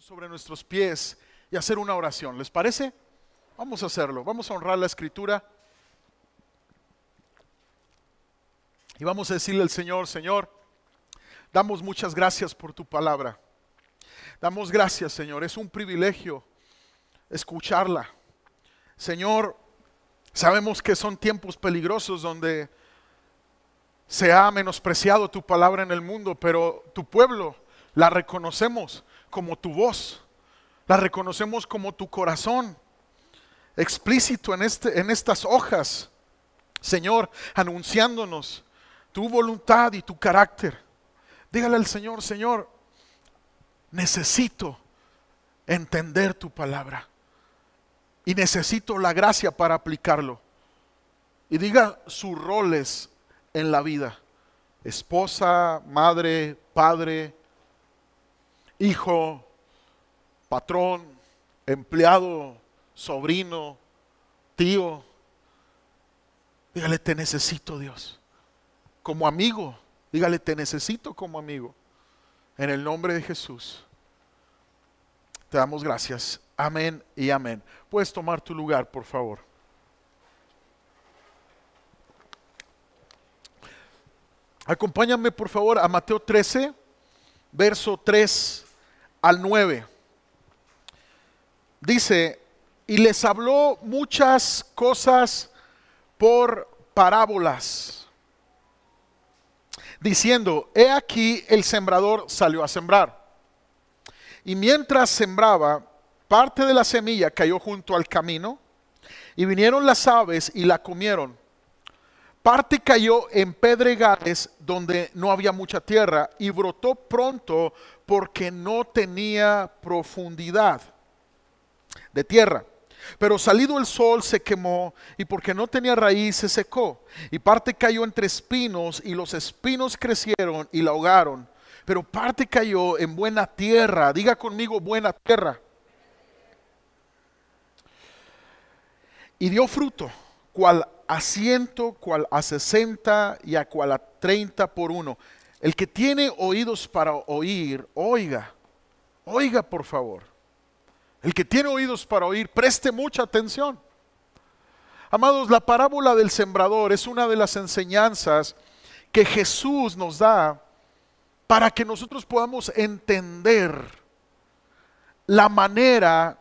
Sobre nuestros pies y hacer una oración. ¿Les parece? Vamos a hacerlo. Vamos a honrar la Escritura y vamos a decirle al Señor: Señor, damos muchas gracias por tu palabra. Damos gracias, Señor. Es un privilegio escucharla. Señor, sabemos que son tiempos peligrosos donde se ha menospreciado tu palabra en el mundo, pero tu pueblo la reconocemos como tu voz, la reconocemos como tu corazón, explícito en estas hojas, Señor, anunciándonos tu voluntad y tu carácter. Dígale al Señor: Señor, necesito entender tu palabra y necesito la gracia para aplicarlo. Y diga sus roles en la vida: esposa, madre, padre, hijo, patrón, empleado, sobrino, tío. Dígale: te necesito, Dios. Como amigo, dígale: te necesito como amigo. En el nombre de Jesús te damos gracias. Amén y amén. Puedes tomar tu lugar, por favor. Acompáñame, por favor, a Mateo 13, verso 3 al 9. Dice: y les habló muchas cosas por parábolas, diciendo: he aquí el sembrador salió a sembrar. Y mientras sembraba, parte de la semilla cayó junto al camino, y vinieron las aves y la comieron. Parte cayó en pedregales donde no había mucha tierra, y brotó pronto porque no tenía profundidad de tierra. Pero salido el sol se quemó, y porque no tenía raíz se secó. Y parte cayó entre espinos, y los espinos crecieron y la ahogaron. Pero parte cayó en buena tierra. Diga conmigo: buena tierra. Y dio fruto, cual a 100, cual a 60 y a cual a 30 por uno. El que tiene oídos para oír, oiga. Oiga, por favor. El que tiene oídos para oír, preste mucha atención. Amados, la parábola del sembrador es una de las enseñanzas que Jesús nos da para que nosotros podamos entender la manera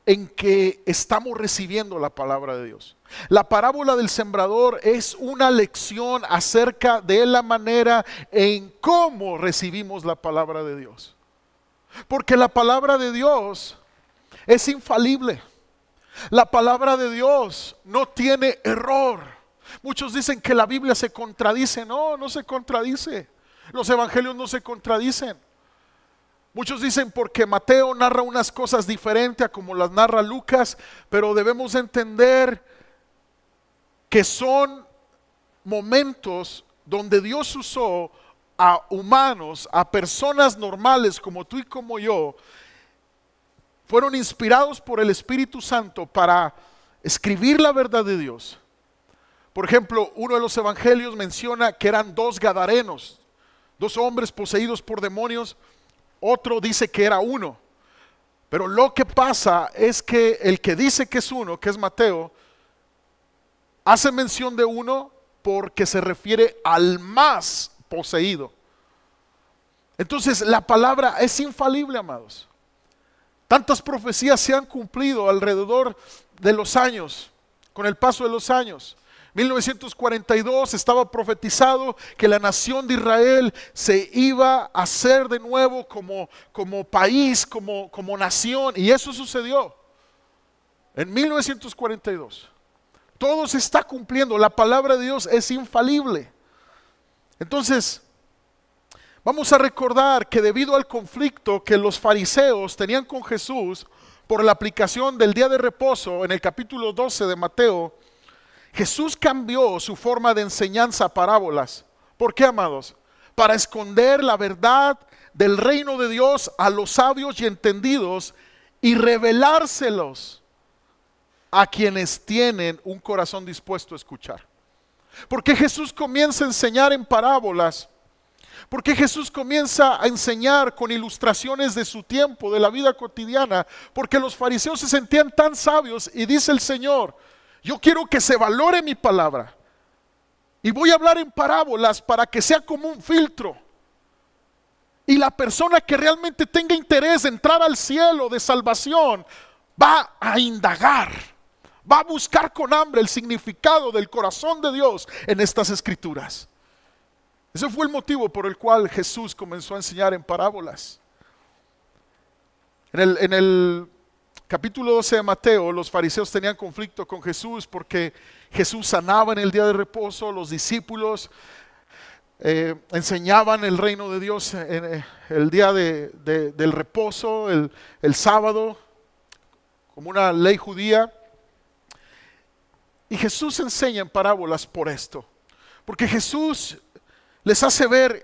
en que estamos recibiendo la palabra de Dios. La parábola del sembrador es una lección acerca de la manera en cómo recibimos la palabra de Dios. Porque la palabra de Dios es infalible. La palabra de Dios no tiene error. Muchos dicen que la Biblia se contradice. No, no se contradice. Los evangelios no se contradicen. Muchos dicen porque Mateo narra unas cosas diferentes a como las narra Lucas, pero debemos entender que son momentos donde Dios usó a humanos, a personas normales como tú y como yo. Fueron inspirados por el Espíritu Santo para escribir la verdad de Dios. Por ejemplo, uno de los evangelios menciona que eran 2 gadarenos, 2 hombres poseídos por demonios. Otro dice que era uno. Pero lo que pasa es que el que dice que es uno, que es Mateo, hace mención de uno porque se refiere al más poseído. Entonces la palabra es infalible, amados. Tantas profecías se han cumplido alrededor de los años, con el paso de los años. 1942 estaba profetizado que la nación de Israel se iba a hacer de nuevo como país, como nación, y eso sucedió en 1942. Todo se está cumpliendo, la palabra de Dios es infalible. Entonces, vamos a recordar que debido al conflicto que los fariseos tenían con Jesús por la aplicación del día de reposo en el capítulo 12 de Mateo, Jesús cambió su forma de enseñanza a parábolas. ¿Por qué, amados? Para esconder la verdad del reino de Dios a los sabios y entendidos y revelárselos a quienes tienen un corazón dispuesto a escuchar. Porque Jesús comienza a enseñar en parábolas Porque Jesús comienza a enseñar con ilustraciones de su tiempo, de la vida cotidiana, porque los fariseos se sentían tan sabios y dice el Señor, yo quiero que se valore mi palabra y voy a hablar en parábolas para que sea como un filtro. Y la persona que realmente tenga interés de entrar al cielo de salvación va a indagar, va a buscar con hambre el significado del corazón de Dios en estas escrituras. Ese fue el motivo por el cual Jesús comenzó a enseñar en parábolas. En el capítulo 12 de Mateo, los fariseos tenían conflicto con Jesús porque Jesús sanaba en el día de reposo, los discípulos enseñaban el reino de Dios en el día del reposo, el sábado, como una ley judía. Y Jesús enseña en parábolas por esto, porque Jesús les hace ver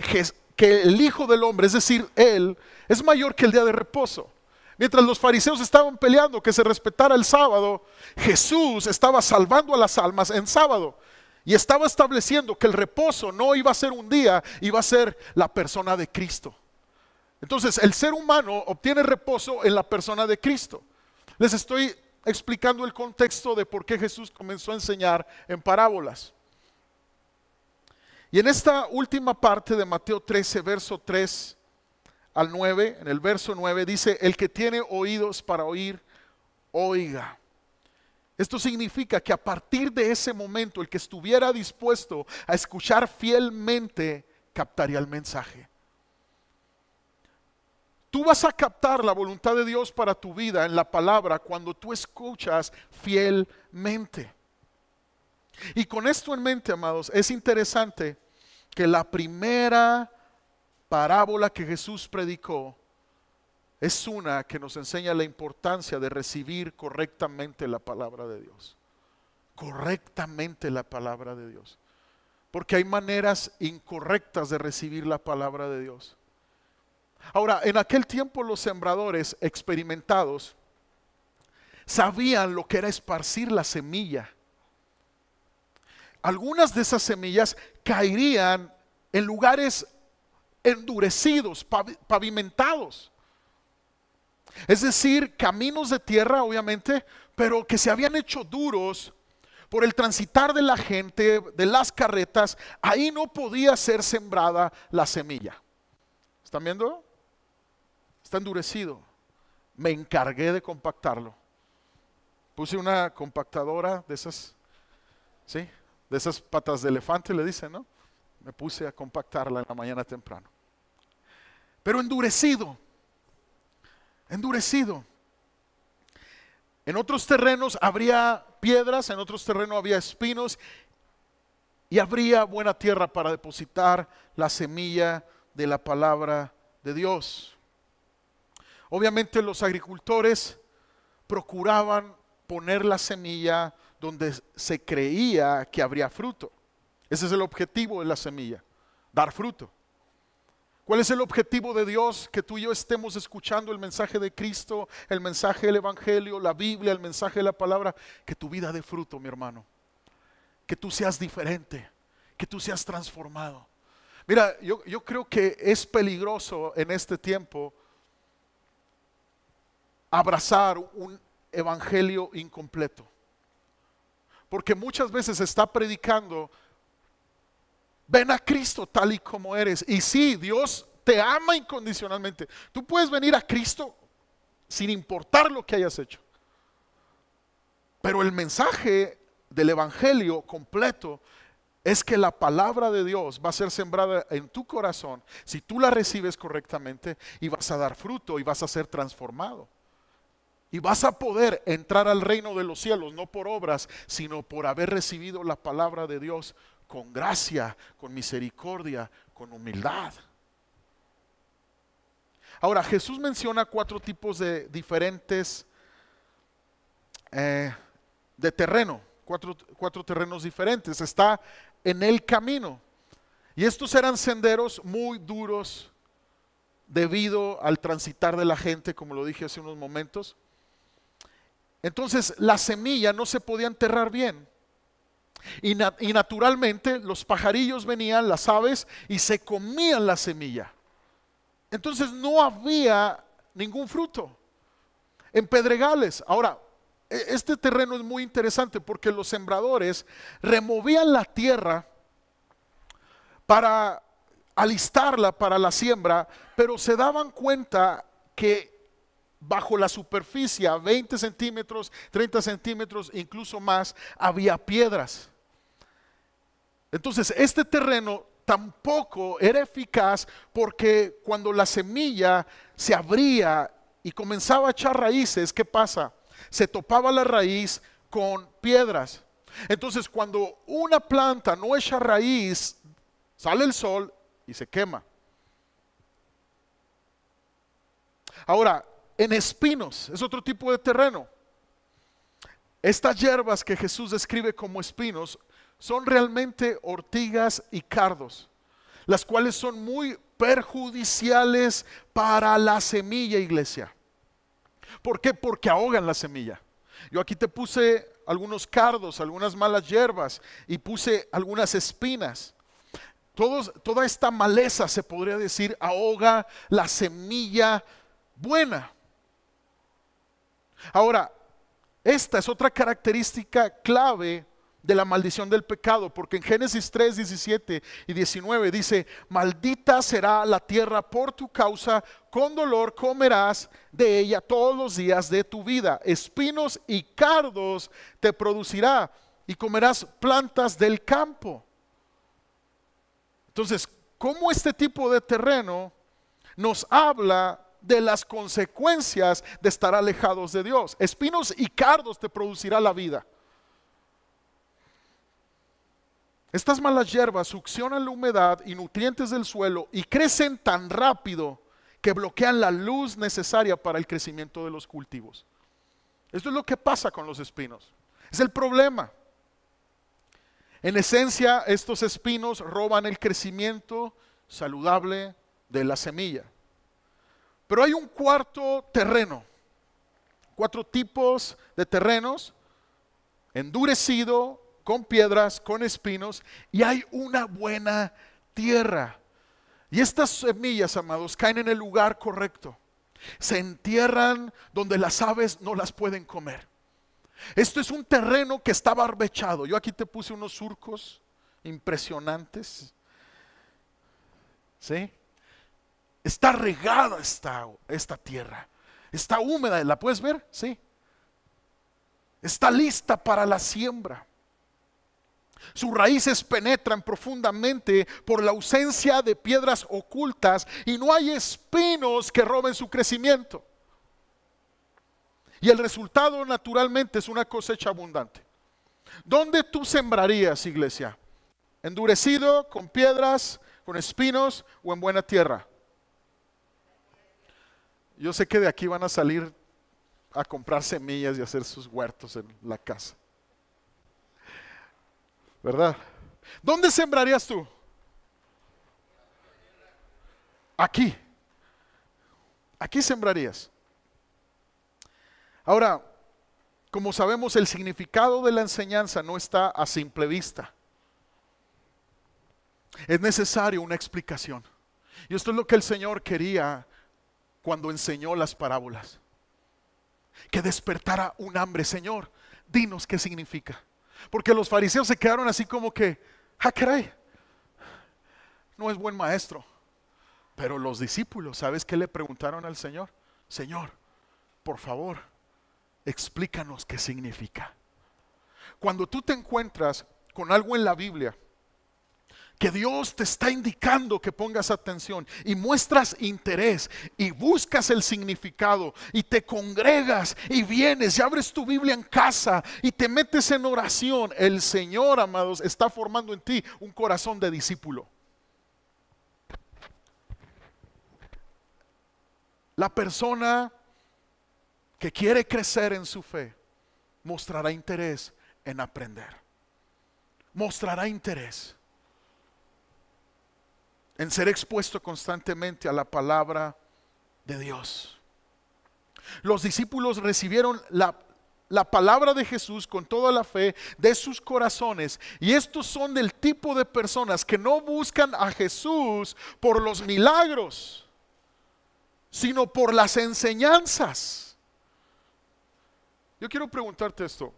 que el Hijo del Hombre, es decir, Él, es mayor que el día de reposo. Mientras los fariseos estaban peleando que se respetara el sábado, Jesús estaba salvando a las almas en sábado. Y estaba estableciendo que el reposo no iba a ser un día, iba a ser la persona de Cristo. Entonces, el ser humano obtiene reposo en la persona de Cristo. Les estoy explicando el contexto de por qué Jesús comenzó a enseñar en parábolas. Y en esta última parte de Mateo 13, verso 3 al 9, en el verso 9 dice, el que tiene oídos para oír, oiga. Esto significa que a partir de ese momento el que estuviera dispuesto a escuchar fielmente captaría el mensaje. Tú vas a captar la voluntad de Dios para tu vida en la palabra cuando tú escuchas fielmente. Y con esto en mente, amados, es interesante que la primera parábola que Jesús predicó es una que nos enseña la importancia de recibir correctamente la palabra de Dios. Correctamente la palabra de Dios. Porque hay maneras incorrectas de recibir la palabra de Dios. Ahora, en aquel tiempo los sembradores experimentados sabían lo que era esparcir la semilla. Algunas de esas semillas caerían en lugares endurecidos, pavimentados. Es decir, caminos de tierra, obviamente, pero que se habían hecho duros por el transitar de la gente, de las carretas. Ahí no podía ser sembrada la semilla. ¿Están viendo? Está endurecido. Me encargué de compactarlo. Puse una compactadora de esas, ¿sí? De esas patas de elefante, le dicen, ¿no? Me puse a compactarla en la mañana temprano. Pero endurecido. Endurecido. En otros terrenos habría piedras, en otros terrenos había espinos y habría buena tierra para depositar la semilla de la palabra de Dios. Obviamente los agricultores procuraban poner la semilla donde se creía que habría fruto. Ese es el objetivo de la semilla, dar fruto. ¿Cuál es el objetivo de Dios? Que tú y yo estemos escuchando el mensaje de Cristo, el mensaje del Evangelio, la Biblia, el mensaje de la palabra. Que tu vida dé fruto, mi hermano. Que tú seas diferente, que tú seas transformado. Mira, yo creo que es peligroso en este tiempo abrazar un evangelio incompleto. Porque muchas veces se está predicando, ven a Cristo tal y como eres. Y sí, Dios te ama incondicionalmente. Tú puedes venir a Cristo sin importar lo que hayas hecho. Pero el mensaje del evangelio completo es que la palabra de Dios va a ser sembrada en tu corazón si tú la recibes correctamente y vas a dar fruto y vas a ser transformado. Y vas a poder entrar al reino de los cielos, no por obras, sino por haber recibido la palabra de Dios con gracia, con misericordia, con humildad. Ahora, Jesús menciona 4 tipos de diferentes de terreno, cuatro terrenos diferentes. Está en el camino. Y estos eran senderos muy duros debido al transitar de la gente, como lo dije hace unos momentos. Entonces la semilla no se podía enterrar bien. Y naturalmente los pajarillos venían, las aves, y se comían la semilla. Entonces no había ningún fruto en pedregales. Ahora, este terreno es muy interesante porque los sembradores removían la tierra para alistarla para la siembra, pero se daban cuenta que bajo la superficie, a 20 centímetros, 30 centímetros, incluso más, había piedras. Entonces, este terreno tampoco era eficaz porque cuando la semilla se abría y comenzaba a echar raíces, ¿qué pasa? Se topaba la raíz con piedras. Entonces, cuando una planta no echa raíz, sale el sol y se quema. Ahora, en espinos, es otro tipo de terreno. Estas hierbas que Jesús describe como espinos son realmente ortigas y cardos, las cuales son muy perjudiciales para la semilla, iglesia. ¿Por qué? Porque ahogan la semilla. Yo aquí te puse algunos cardos, algunas malas hierbas y puse algunas espinas. Toda esta maleza, se podría decir, ahoga la semilla buena. Ahora, esta es otra característica clave de la maldición del pecado, porque en Génesis 3, 17 y 19 dice: maldita será la tierra por tu causa, con dolor comerás de ella todos los días de tu vida, espinos y cardos te producirá, y comerás plantas del campo. Entonces, ¿cómo este tipo de terreno nos habla de las consecuencias de estar alejados de Dios? Espinos y cardos te producirá la vida. Estas malas hierbas succionan la humedad y nutrientes del suelo y crecen tan rápido que bloquean la luz necesaria para el crecimiento de los cultivos. Esto es lo que pasa con los espinos. Es el problema. En esencia, estos espinos roban el crecimiento saludable de la semilla. Pero hay un cuarto terreno, 4 tipos de terrenos: endurecido, con piedras, con espinos, y hay una buena tierra. Y estas semillas, amados, caen en el lugar correcto. Se entierran donde las aves no las pueden comer. Esto es un terreno que está barbechado. Yo aquí te puse unos surcos impresionantes. ¿Sí? Está regada esta tierra. Está húmeda, ¿la puedes ver? Sí. Está lista para la siembra. Sus raíces penetran profundamente por la ausencia de piedras ocultas y no hay espinos que roben su crecimiento. Y el resultado naturalmente es una cosecha abundante. ¿Dónde tú sembrarías, iglesia? ¿Endurecido, con piedras, con espinos o en buena tierra? Yo sé que de aquí van a salir a comprar semillas y hacer sus huertos en la casa, ¿verdad? ¿Dónde sembrarías tú? Aquí. Aquí sembrarías. Ahora, como sabemos, el significado de la enseñanza no está a simple vista. Es necesario una explicación. Y esto es lo que el Señor quería cuando enseñó las parábolas. Que despertara un hambre. Señor, dinos qué significa. Porque los fariseos se quedaron así como que, caray, no es buen maestro. Pero los discípulos, ¿sabes qué le preguntaron al Señor? Señor, por favor, explícanos qué significa. Cuando tú te encuentras con algo en la Biblia que Dios te está indicando que pongas atención y muestras interés y buscas el significado y te congregas y vienes y abres tu Biblia en casa y te metes en oración, el Señor, amados, está formando en ti un corazón de discípulo. La persona que quiere crecer en su fe mostrará interés en aprender. Mostrará interés en ser expuesto constantemente a la palabra de Dios. Los discípulos recibieron la palabra de Jesús con toda la fe de sus corazones. Y estos son del tipo de personas que no buscan a Jesús por los milagros, sino por las enseñanzas. Yo quiero preguntarte esto.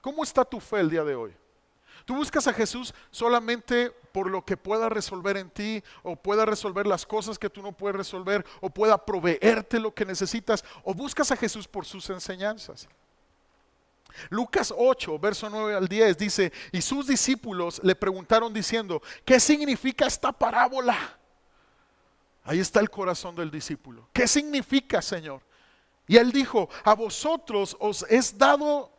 ¿Cómo está tu fe el día de hoy? ¿Tú buscas a Jesús solamente por lo que pueda resolver en ti, o pueda resolver las cosas que tú no puedes resolver, o pueda proveerte lo que necesitas, o buscas a Jesús por sus enseñanzas? Lucas 8, verso 9 al 10 dice: y sus discípulos le preguntaron diciendo, ¿qué significa esta parábola? Ahí está el corazón del discípulo. ¿Qué significa, Señor? Y él dijo: a vosotros os es dado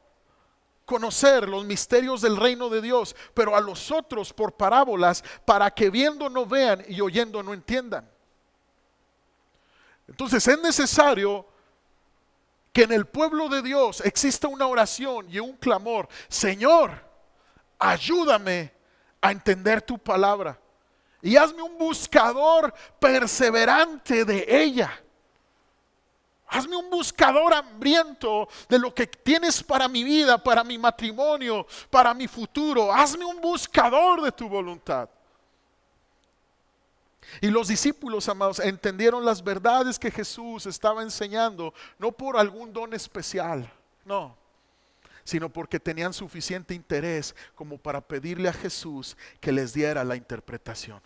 conocer los misterios del reino de Dios, pero a los otros por parábolas, para que viendo no vean y oyendo no entiendan. Entonces es necesario que en el pueblo de Dios exista una oración y un clamor: Señor, ayúdame a entender tu palabra y hazme un buscador perseverante de ella. Hazme un buscador hambriento de lo que tienes para mi vida, para mi matrimonio, para mi futuro. Hazme un buscador de tu voluntad. Y los discípulos, amados, entendieron las verdades que Jesús estaba enseñando, no por algún don especial, no, sino porque tenían suficiente interés como para pedirle a Jesús que les diera la interpretación.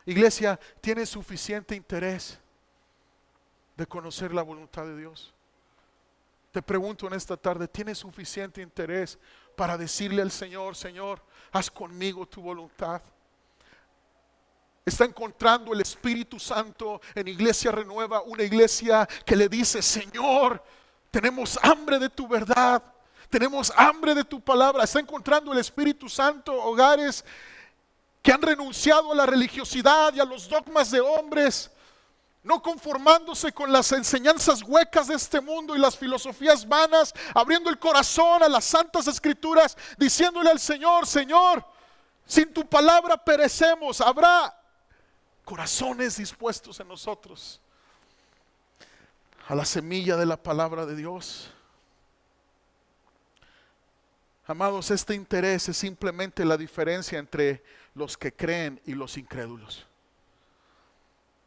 Iglesia, ¿tienes suficiente interés de conocer la voluntad de Dios? Te pregunto en esta tarde, ¿tienes suficiente interés para decirle al Señor: Señor, haz conmigo tu voluntad? Está encontrando el Espíritu Santo en Iglesia Renueva, una iglesia que le dice: Señor, tenemos hambre de tu verdad, tenemos hambre de tu palabra. Está encontrando el Espíritu Santo hogares que han renunciado a la religiosidad y a los dogmas de hombres, no conformándose con las enseñanzas huecas de este mundo y las filosofías vanas, abriendo el corazón a las santas escrituras, diciéndole al Señor: Señor, sin tu palabra perecemos. Habrá corazones dispuestos en nosotros a la semilla de la palabra de Dios. Amados, este interés es simplemente la diferencia entre los que creen y los incrédulos.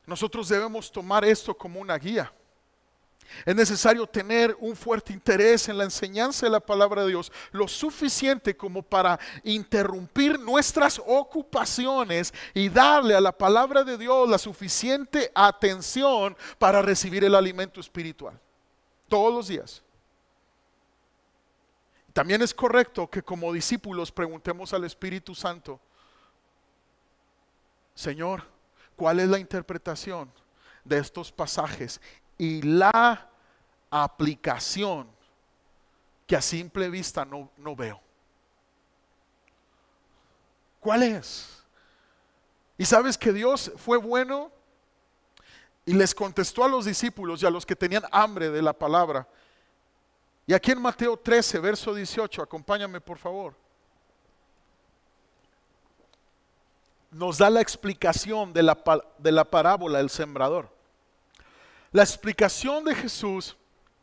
Nosotros debemos tomar esto como una guía. Es necesario tener un fuerte interés en la enseñanza de la palabra de Dios, lo suficiente como para interrumpir nuestras ocupaciones y darle a la palabra de Dios la suficiente atención para recibir el alimento espiritual todos los días. También es correcto que como discípulos preguntemos al Espíritu Santo: Señor, ¿cuál es la interpretación de estos pasajes y la aplicación que a simple vista no veo? ¿Cuál es? Y sabes que Dios fue bueno y les contestó a los discípulos y a los que tenían hambre de la palabra. Y aquí en Mateo 13, verso 18, acompáñame por favor. Nos da la explicación de la parábola del sembrador. La explicación de Jesús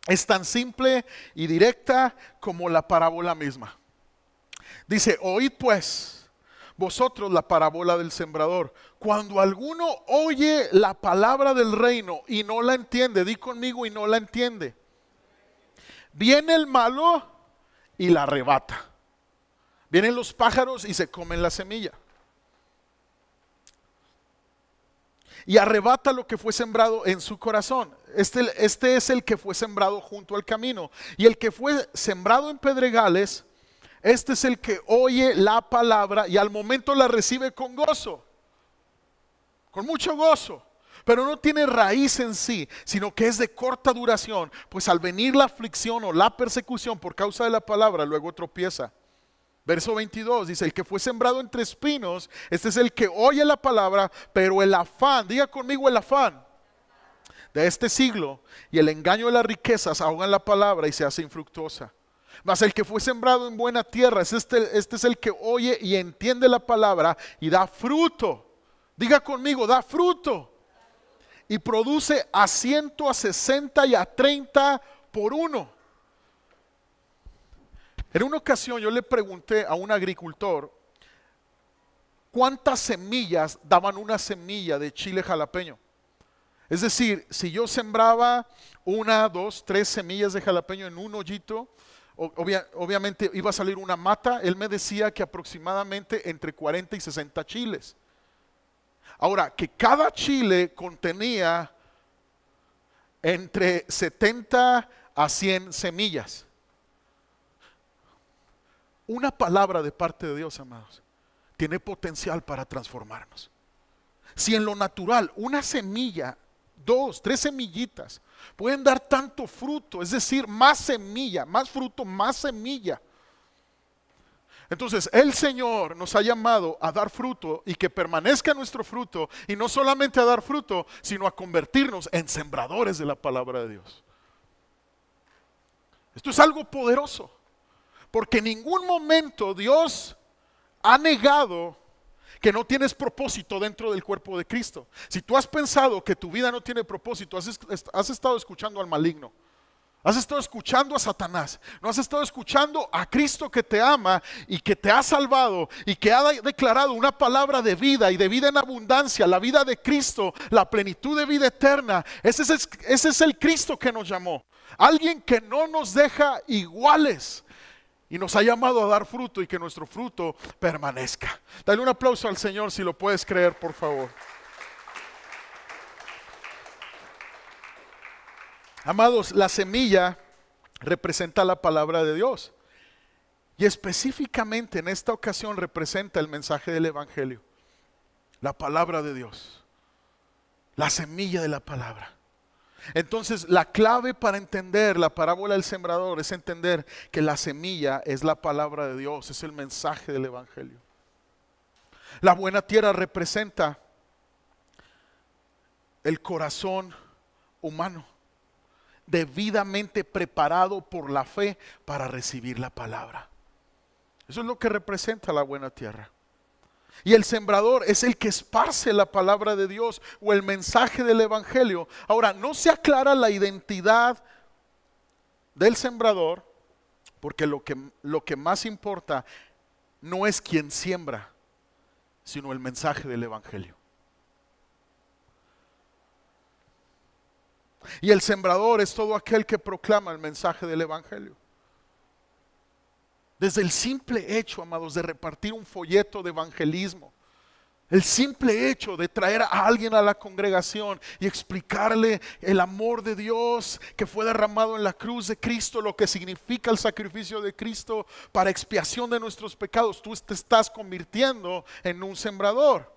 es tan simple y directa como la parábola misma. Dice: oíd pues vosotros la parábola del sembrador. Cuando alguno oye la palabra del reino y no la entiende, di conmigo: y no la entiende. Viene el malo y la arrebata. Vienen los pájaros y se comen la semilla. Y arrebata lo que fue sembrado en su corazón. Este es el que fue sembrado junto al camino. Y el que fue sembrado en pedregales, este es el que oye la palabra y al momento la recibe con gozo, con mucho gozo, pero no tiene raíz en sí, sino que es de corta duración, pues al venir la aflicción o la persecución por causa de la palabra, luego tropieza. Verso 22 dice: el que fue sembrado entre espinos, este es el que oye la palabra, pero el afán, diga conmigo: el afán de este siglo y el engaño de las riquezas ahogan la palabra y se hace infructuosa. Mas el que fue sembrado en buena tierra, este es el que oye y entiende la palabra y da fruto. Diga conmigo: da fruto. Y produce a 100, a 60 y a 30 por uno. En una ocasión yo le pregunté a un agricultor cuántas semillas daban una semilla de chile jalapeño. Es decir, si yo sembraba 1, 2, 3 semillas de jalapeño en un hoyito, obviamente iba a salir una mata. Él me decía que aproximadamente entre 40 y 60 chiles. Ahora, que cada chile contenía entre 70 a 100 semillas. Una palabra de parte de Dios, amados, tiene potencial para transformarnos. Si en lo natural una semilla, 2, 3 semillitas pueden dar tanto fruto, es decir, más semilla, más fruto, más semilla. Entonces el Señor nos ha llamado a dar fruto y que permanezca nuestro fruto, y no solamente a dar fruto, sino a convertirnos en sembradores de la palabra de Dios. Esto es algo poderoso, porque en ningún momento Dios ha negado que no tienes propósito dentro del cuerpo de Cristo. Si tú has pensado que tu vida no tiene propósito, has estado escuchando al maligno. Has estado escuchando a Satanás. No has estado escuchando a Cristo, que te ama y que te ha salvado y que ha declarado una palabra de vida y de vida en abundancia, la vida de Cristo, la plenitud de vida eterna. Ese es el Cristo que nos llamó. Alguien que no nos deja iguales y nos ha llamado a dar fruto y que nuestro fruto permanezca. Dale un aplauso al Señor si lo puedes creer, por favor. Amados, la semilla representa la palabra de Dios. Y específicamente en esta ocasión representa el mensaje del Evangelio. La palabra de Dios. La semilla de la palabra. Entonces, la clave para entender la parábola del sembrador es entender que la semilla es la palabra de Dios, es el mensaje del Evangelio. La buena tierra representa el corazón humano, debidamente preparado por la fe para recibir la palabra. Eso es lo que representa la buena tierra. Y el sembrador es el que esparce la palabra de Dios o el mensaje del Evangelio. Ahora, no se aclara la identidad del sembrador, porque lo que más importa no es quien siembra, sino el mensaje del Evangelio. Y el sembrador es todo aquel que proclama el mensaje del Evangelio. Desde el simple hecho, amados, de repartir un folleto de evangelismo, el simple hecho de traer a alguien a la congregación y explicarle el amor de Dios que fue derramado en la cruz de Cristo, lo que significa el sacrificio de Cristo para expiación de nuestros pecados, tú te estás convirtiendo en un sembrador.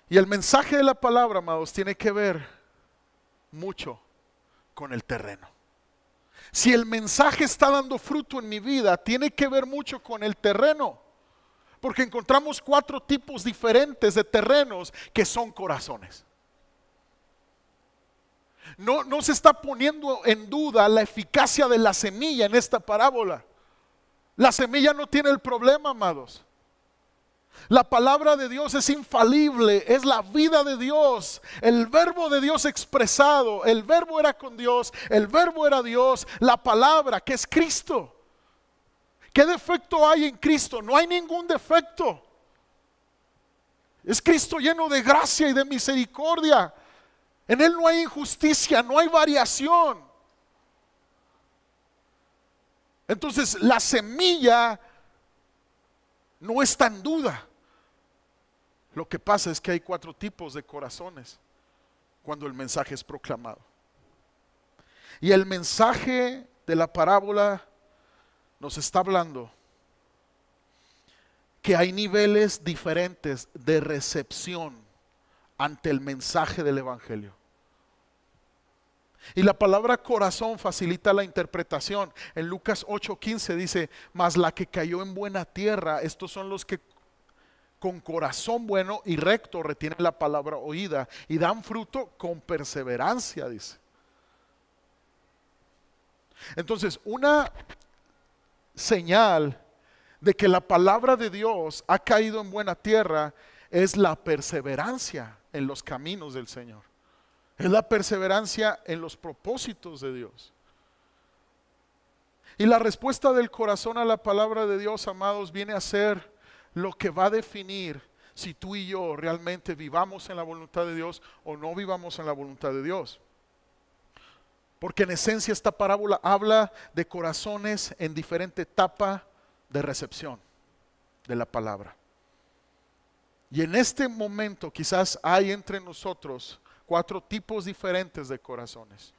Y el mensaje de la palabra, amados, tiene que ver mucho con el terreno. Si el mensaje está dando fruto en mi vida, tiene que ver mucho con el terreno. Porque encontramos 4 tipos diferentes de terrenos que son corazones. No se está poniendo en duda la eficacia de la semilla en esta parábola. La semilla no tiene el problema, amados. La palabra de Dios es infalible, es la vida de Dios, el verbo de Dios expresado. El verbo era con Dios, el verbo era Dios, la palabra que es Cristo. ¿Qué defecto hay en Cristo? No hay ningún defecto. Es Cristo lleno de gracia y de misericordia. En Él no hay injusticia, no hay variación. Entonces la semilla no está en duda. Lo que pasa es que hay 4 tipos de corazones cuando el mensaje es proclamado. Y el mensaje de la parábola nos está hablando que hay niveles diferentes de recepción ante el mensaje del Evangelio. Y la palabra corazón facilita la interpretación. En Lucas 8:15 dice: mas la que cayó en buena tierra, estos son los que con corazón bueno y recto retienen la palabra oída y dan fruto con perseverancia, dice. Entonces, una señal de que la palabra de Dios ha caído en buena tierra es la perseverancia en los caminos del Señor. Es la perseverancia en los propósitos de Dios. Y la respuesta del corazón a la palabra de Dios, amados, viene a ser lo que va a definir si tú y yo realmente vivamos en la voluntad de Dios o no vivamos en la voluntad de Dios. Porque en esencia esta parábola habla de corazones en diferente etapa de recepción de la palabra. Y en este momento quizás hay entre nosotros 4 tipos diferentes de corazones.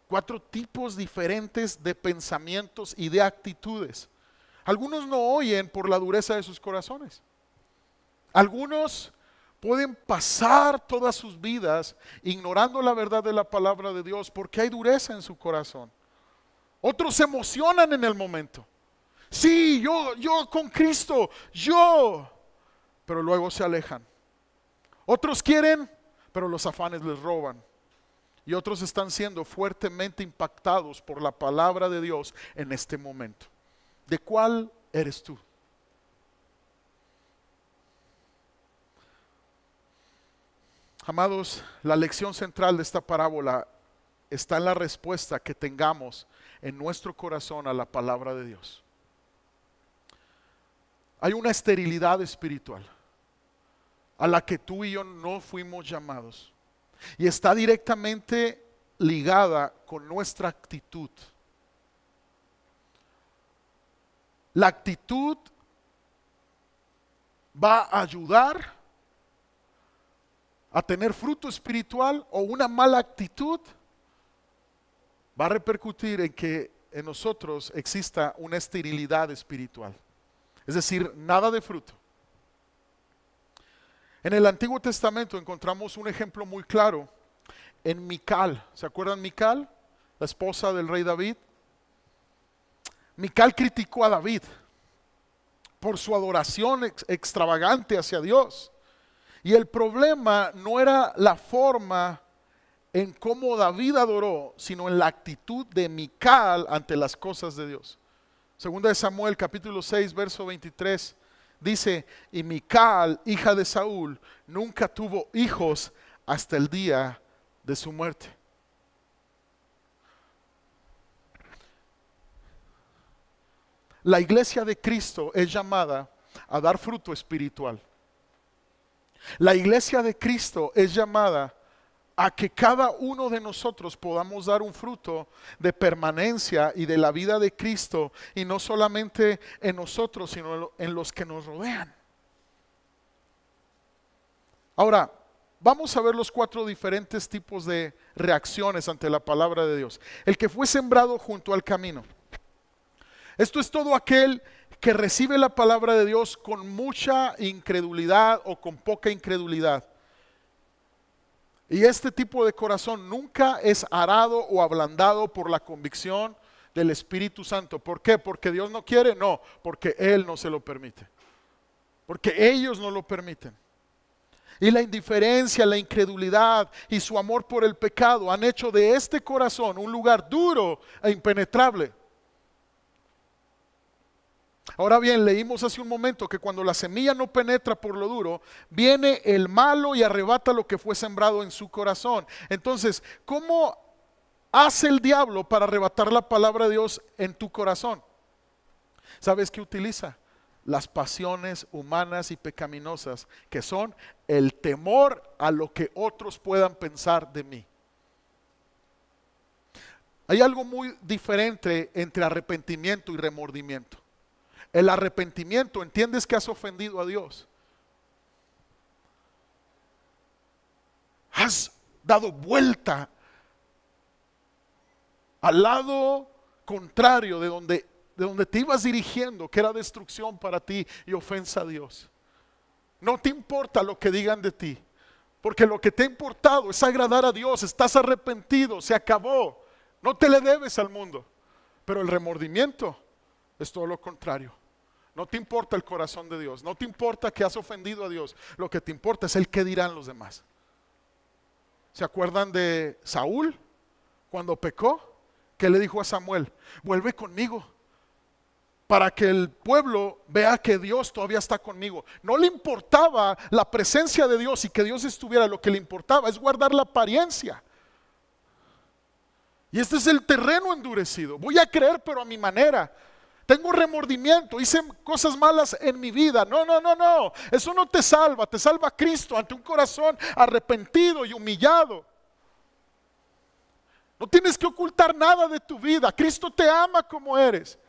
4 tipos diferentes de pensamientos y de actitudes. Algunos no oyen por la dureza de sus corazones. Algunos pueden pasar todas sus vidas ignorando la verdad de la palabra de Dios porque hay dureza en su corazón. Otros se emocionan en el momento. Sí, yo con Cristo, yo. Pero luego se alejan. Otros quieren, pero los afanes les roban. Y otros están siendo fuertemente impactados por la palabra de Dios en este momento. ¿De cuál eres tú? Amados, la lección central de esta parábola está en la respuesta que tengamos en nuestro corazón a la palabra de Dios. Hay una esterilidad espiritual a la que tú y yo no fuimos llamados. Y está directamente ligada con nuestra actitud. La actitud va a ayudar a tener fruto espiritual, o una mala actitud va a repercutir en que en nosotros exista una esterilidad espiritual. Es decir, nada de fruto. En el Antiguo Testamento encontramos un ejemplo muy claro en Mical. ¿Se acuerdan Mical? La esposa del rey David. Mical criticó a David por su adoración extravagante hacia Dios. Y el problema no era la forma en cómo David adoró, sino en la actitud de Mical ante las cosas de Dios. Segunda de Samuel, capítulo 6, verso 23, dice: y Mical, hija de Saúl, nunca tuvo hijos hasta el día de su muerte. La iglesia de Cristo es llamada a dar fruto espiritual. La iglesia de Cristo es llamada a que cada uno de nosotros podamos dar un fruto de permanencia y de la vida de Cristo, y no solamente en nosotros, sino en los que nos rodean. Ahora, vamos a ver los 4 diferentes tipos de reacciones ante la palabra de Dios. El que fue sembrado junto al camino. Esto es todo aquel que recibe la palabra de Dios con mucha incredulidad o con poca incredulidad. Y este tipo de corazón nunca es arado o ablandado por la convicción del Espíritu Santo. ¿Por qué? ¿Porque Dios no quiere? No, porque Él no se lo permite. Porque ellos no lo permiten. Y la indiferencia, la incredulidad y su amor por el pecado han hecho de este corazón un lugar duro e impenetrable. Ahora bien, leímos hace un momento que cuando la semilla no penetra por lo duro, viene el malo y arrebata lo que fue sembrado en su corazón. Entonces, ¿cómo hace el diablo para arrebatar la palabra de Dios en tu corazón? ¿Sabes qué utiliza? Las pasiones humanas y pecaminosas, que son el temor a lo que otros puedan pensar de mí. Hay algo muy diferente entre arrepentimiento y remordimiento. El arrepentimiento, entiendes que has ofendido a Dios. Has dado vuelta al lado contrario de donde te ibas dirigiendo, que era destrucción para ti y ofensa a Dios. No te importa lo que digan de ti, porque lo que te ha importado es agradar a Dios. Estás arrepentido, se acabó. No te le debes al mundo. Pero el remordimiento es todo lo contrario. No te importa el corazón de Dios, no te importa que has ofendido a Dios. Lo que te importa es el qué dirán los demás. ¿Se acuerdan de Saúl cuando pecó? ¿Qué le dijo a Samuel? Vuelve conmigo para que el pueblo vea que Dios todavía está conmigo. No le importaba la presencia de Dios y que Dios estuviera. Lo que le importaba es guardar la apariencia. Y este es el terreno endurecido. Voy a creer, pero a mi manera. Tengo remordimiento, hice cosas malas en mi vida. No, no, no, no. Eso no te salva. Te salva Cristo ante un corazón arrepentido y humillado. No tienes que ocultar nada de tu vida. Cristo te ama como eres.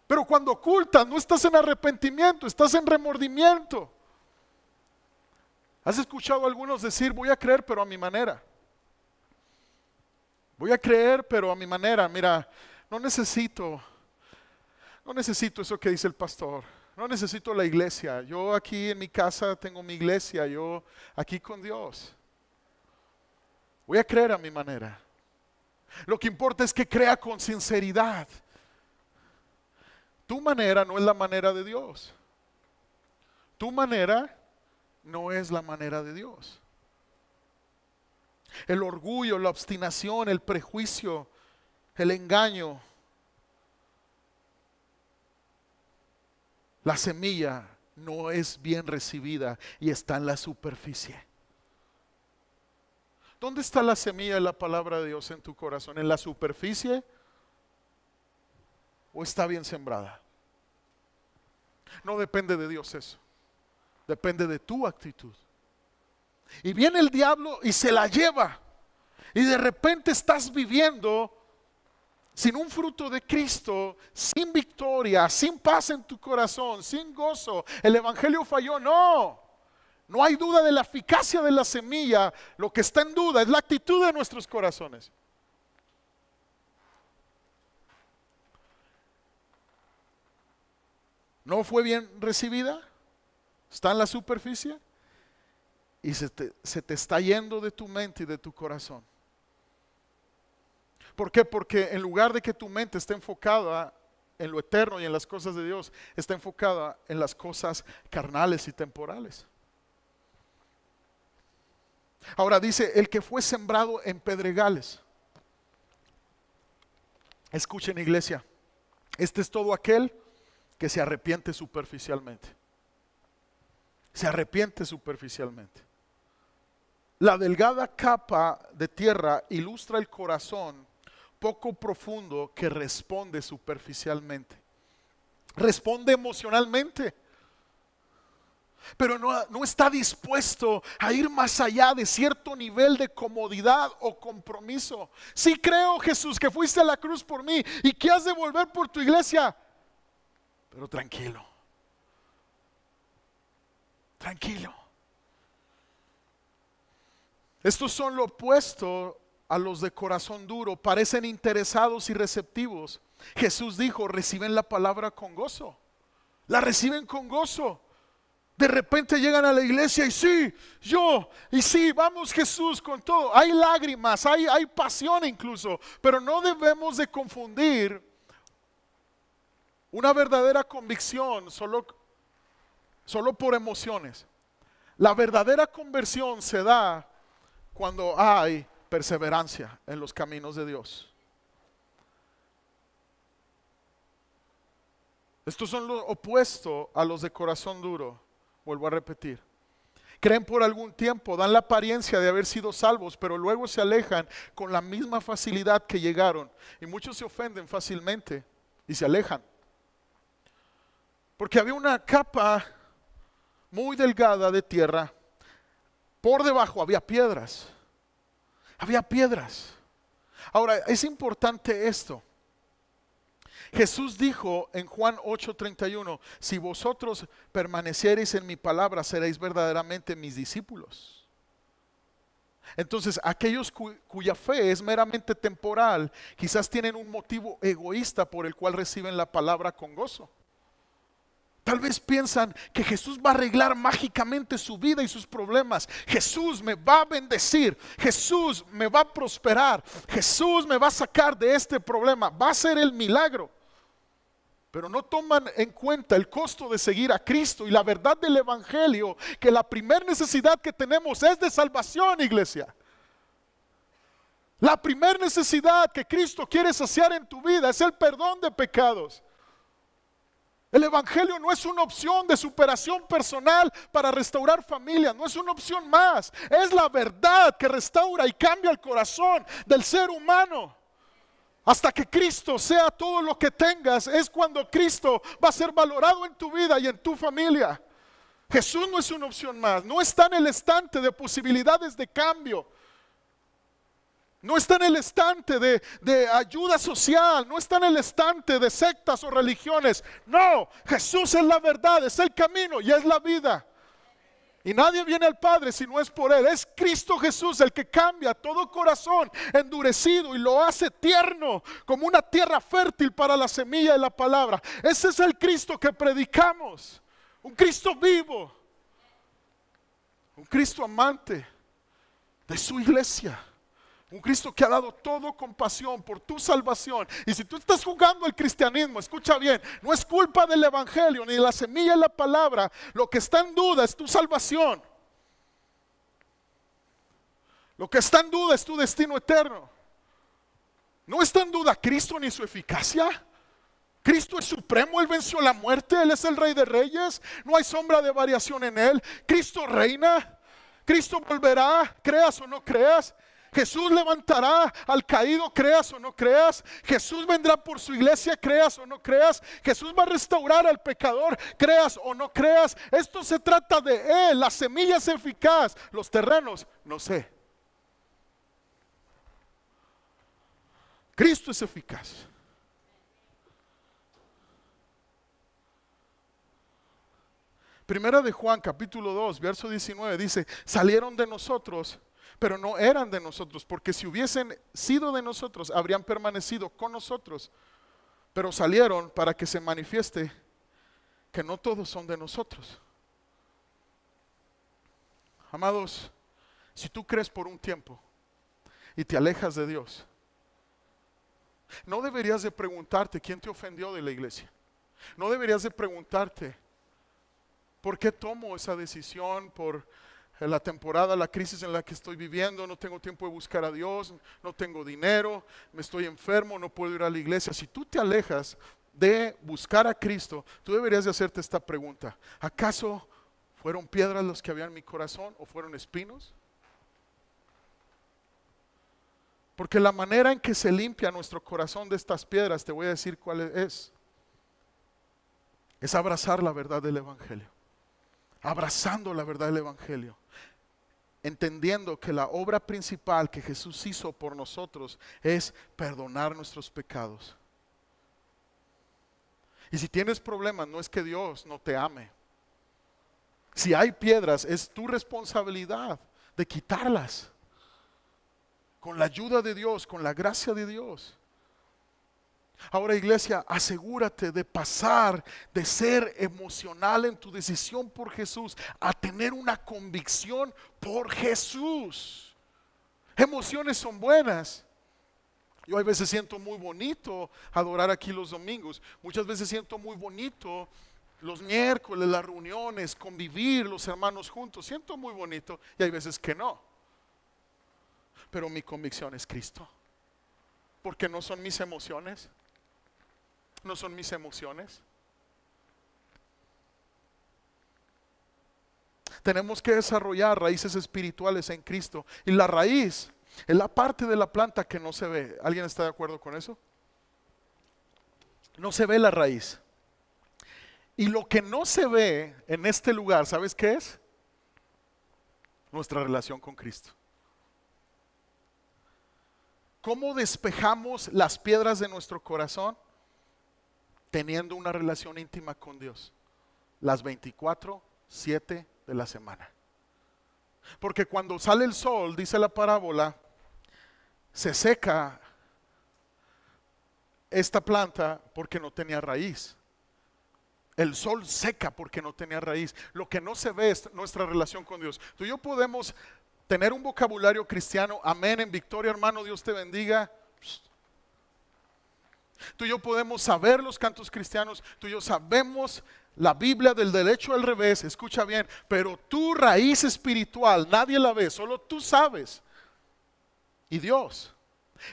Pero cuando ocultas, no estás en arrepentimiento, estás en remordimiento. ¿Has escuchado a algunos decir, voy a creer, pero a mi manera? Voy a creer, pero a mi manera. Mira, no necesito eso que dice el pastor. No necesito la iglesia. Yo aquí en mi casa tengo mi iglesia. Yo aquí con Dios. Voy a creer a mi manera. Lo que importa es que crea con sinceridad. Tu manera no es la manera de Dios. Tu manera no es la manera de Dios. El orgullo, la obstinación, el prejuicio, el engaño, la semilla no es bien recibida y está en la superficie. ¿Dónde está la semilla de la palabra de Dios en tu corazón? ¿En la superficie o está bien sembrada? No depende de Dios eso. Depende de tu actitud. Y viene el diablo y se la lleva. Y de repente estás viviendo sin un fruto de Cristo, sin victoria, sin paz en tu corazón, sin gozo. El evangelio falló. No hay duda de la eficacia de la semilla. Lo que está en duda es la actitud de nuestros corazones. ¿No fue bien recibida? ¿Está en la superficie? Y se te está yendo de tu mente y de tu corazón. ¿Por qué? Porque en lugar de que tu mente esté enfocada en lo eterno y en las cosas de Dios, está enfocada en las cosas carnales y temporales. Ahora dice, el que fue sembrado en pedregales. Escuchen, iglesia, este es todo aquel que se arrepiente superficialmente. Se arrepiente superficialmente. La delgada capa de tierra ilustra el corazón poco profundo que responde superficialmente. Responde emocionalmente, pero no está dispuesto a ir más allá de cierto nivel de comodidad o compromiso. Sí creo, Jesús, que fuiste a la cruz por mí y que has de volver por tu iglesia, pero tranquilo. Tranquilo. Estos son lo opuesto a los de corazón duro. Parecen interesados y receptivos. Jesús dijo, reciben la palabra con gozo. La reciben con gozo. De repente llegan a la iglesia y sí, vamos Jesús con todo. Hay lágrimas, hay pasión incluso. Pero no debemos de confundir una verdadera convicción solo por emociones. La verdadera conversión se da cuando hay perseverancia en los caminos de Dios. Estos son lo opuesto a los de corazón duro. Vuelvo a repetir. Creen por algún tiempo, dan la apariencia de haber sido salvos, pero luego se alejan con la misma facilidad que llegaron. Y muchos se ofenden fácilmente y se alejan. Porque había una capa muy delgada de tierra. Por debajo había piedras. Había piedras. Ahora, es importante esto. Jesús dijo en Juan 8:31, si vosotros permaneciereis en mi palabra, seréis verdaderamente mis discípulos. Entonces, aquellos cuya fe es meramente temporal, quizás tienen un motivo egoísta por el cual reciben la palabra con gozo. Tal vez piensan que Jesús va a arreglar mágicamente su vida y sus problemas. Jesús me va a bendecir. Jesús me va a prosperar. Jesús me va a sacar de este problema. Va a ser el milagro. Pero no toman en cuenta el costo de seguir a Cristo y la verdad del evangelio, que la primera necesidad que tenemos es de salvación, iglesia. La primera necesidad que Cristo quiere saciar en tu vida es el perdón de pecados. El evangelio no es una opción de superación personal para restaurar familias, no es una opción más. Es la verdad que restaura y cambia el corazón del ser humano. Hasta que Cristo sea todo lo que tengas, es cuando Cristo va a ser valorado en tu vida y en tu familia. Jesús no es una opción más, no está en el estante de posibilidades de cambio. No está en el estante de ayuda social, no está en el estante de sectas o religiones. No, Jesús es la verdad, es el camino y es la vida. Y nadie viene al Padre si no es por Él. Es Cristo Jesús el que cambia todo corazón endurecido y lo hace tierno, como una tierra fértil para la semilla de la palabra. Ese es el Cristo que predicamos. Un Cristo vivo. Un Cristo amante de su iglesia. Un Cristo que ha dado todo con pasión por tu salvación. Y si tú estás jugando el cristianismo, escucha bien, no es culpa del evangelio ni de la semilla de la palabra. Lo que está en duda es tu salvación. Lo que está en duda es tu destino eterno. No está en duda Cristo ni su eficacia. Cristo es supremo, Él venció la muerte, Él es el Rey de Reyes. No hay sombra de variación en Él. Cristo reina. Cristo volverá, creas o no creas. Jesús levantará al caído, creas o no creas. Jesús vendrá por su iglesia, creas o no creas. Jesús va a restaurar al pecador, creas o no creas. Esto se trata de Él. La semilla es eficaz, los terrenos, no sé. Cristo es eficaz. Primera de Juan capítulo 2 verso 19 dice: salieron de nosotros, pero no eran de nosotros, porque si hubiesen sido de nosotros, habrían permanecido con nosotros. Pero salieron para que se manifieste que no todos son de nosotros. Amados, si tú crees por un tiempo y te alejas de Dios, no deberías de preguntarte quién te ofendió de la iglesia. No deberías de preguntarte por qué tomo esa decisión, por la temporada, la crisis en la que estoy viviendo, no tengo tiempo de buscar a Dios, no tengo dinero, me estoy enfermo, no puedo ir a la iglesia. Si tú te alejas de buscar a Cristo, tú deberías de hacerte esta pregunta: ¿acaso fueron piedras los que había en mi corazón o fueron espinos? Porque la manera en que se limpia nuestro corazón de estas piedras, te voy a decir cuál es abrazar la verdad del Evangelio. Abrazando la verdad del Evangelio, entendiendo que la obra principal que Jesús hizo por nosotros es perdonar nuestros pecados. Y si tienes problemas, no es que Dios no te ame. Si hay piedras, es tu responsabilidad de quitarlas, con la ayuda de Dios, con la gracia de Dios. Ahora, iglesia, asegúrate de pasar de ser emocional en tu decisión por Jesús a tener una convicción por Jesús. Emociones son buenas. Yo a veces siento muy bonito adorar aquí los domingos. Muchas veces siento muy bonito los miércoles, las reuniones, convivir los hermanos juntos. Siento muy bonito y hay veces que no. Pero mi convicción es Cristo. Porque no son mis emociones. No son mis emociones. Tenemos que desarrollar raíces espirituales en Cristo. Y la raíz es la parte de la planta que no se ve. ¿Alguien está de acuerdo con eso? No se ve la raíz. Y lo que no se ve en este lugar, ¿sabes qué es? Nuestra relación con Cristo. ¿Cómo despejamos las piedras de nuestro corazón? Teniendo una relación íntima con Dios las 24/7 de la semana. Porque cuando sale el sol, dice la parábola, se seca esta planta porque no tenía raíz. El sol seca porque no tenía raíz. Lo que no se ve es nuestra relación con Dios. Tú y yo podemos tener un vocabulario cristiano, amén, en victoria, hermano, Dios te bendiga. Tú y yo podemos saber los cantos cristianos, tú y yo sabemos la Biblia del derecho al revés, escucha bien, pero tu raíz espiritual nadie la ve, solo tú sabes. Y Dios.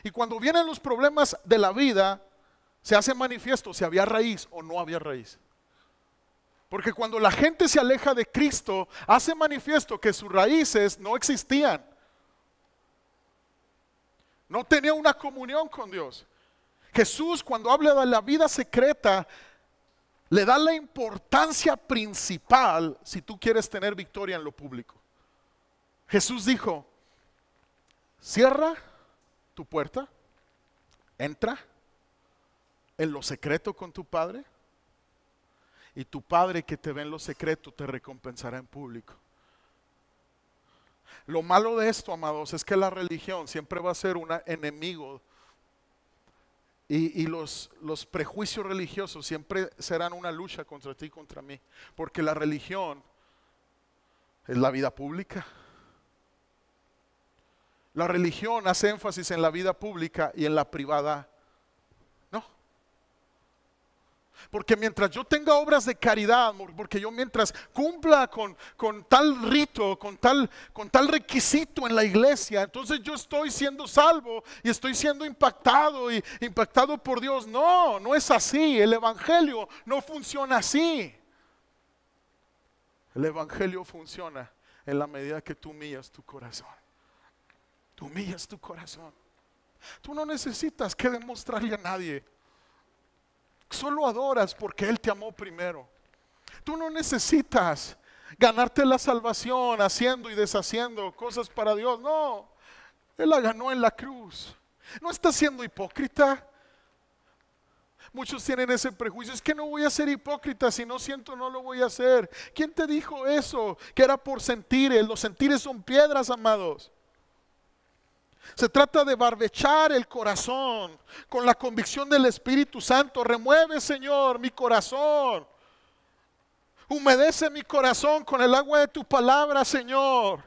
Y cuando vienen los problemas de la vida, se hace manifiesto si había raíz o no había raíz. Porque cuando la gente se aleja de Cristo, hace manifiesto que sus raíces no existían. No tenía una comunión con Dios. Jesús, cuando habla de la vida secreta, le da la importancia principal si tú quieres tener victoria en lo público. Jesús dijo: cierra tu puerta, entra en lo secreto con tu Padre, y tu Padre que te ve en lo secreto te recompensará en público. Lo malo de esto, amados, es que la religión siempre va a ser un enemigo, y los prejuicios religiosos siempre serán una lucha contra ti y contra mí, porque la religión es la vida pública. La religión hace énfasis en la vida pública y en la privada no. Porque mientras yo tenga obras de caridad, porque yo mientras cumpla con tal rito, con tal requisito en la iglesia, entonces yo estoy siendo salvo y estoy siendo impactado y impactado por Dios. No, no es así. El evangelio no funciona así. El evangelio funciona en la medida que tú humillas tu corazón. Tú humillas tu corazón. Tú no necesitas que demostrarle a nadie. Solo adoras porque Él te amó primero. Tú no necesitas ganarte la salvación haciendo y deshaciendo cosas para Dios. No, Él la ganó en la cruz. No estás siendo hipócrita. Muchos tienen ese prejuicio: es que no voy a ser hipócrita, si no siento no lo voy a hacer. ¿Quién te dijo eso? Que era por sentires. Los sentires son piedras, amados. Se trata de barbechar el corazón con la convicción del Espíritu Santo. Remueve, Señor, mi corazón. Humedece mi corazón con el agua de tu palabra, Señor.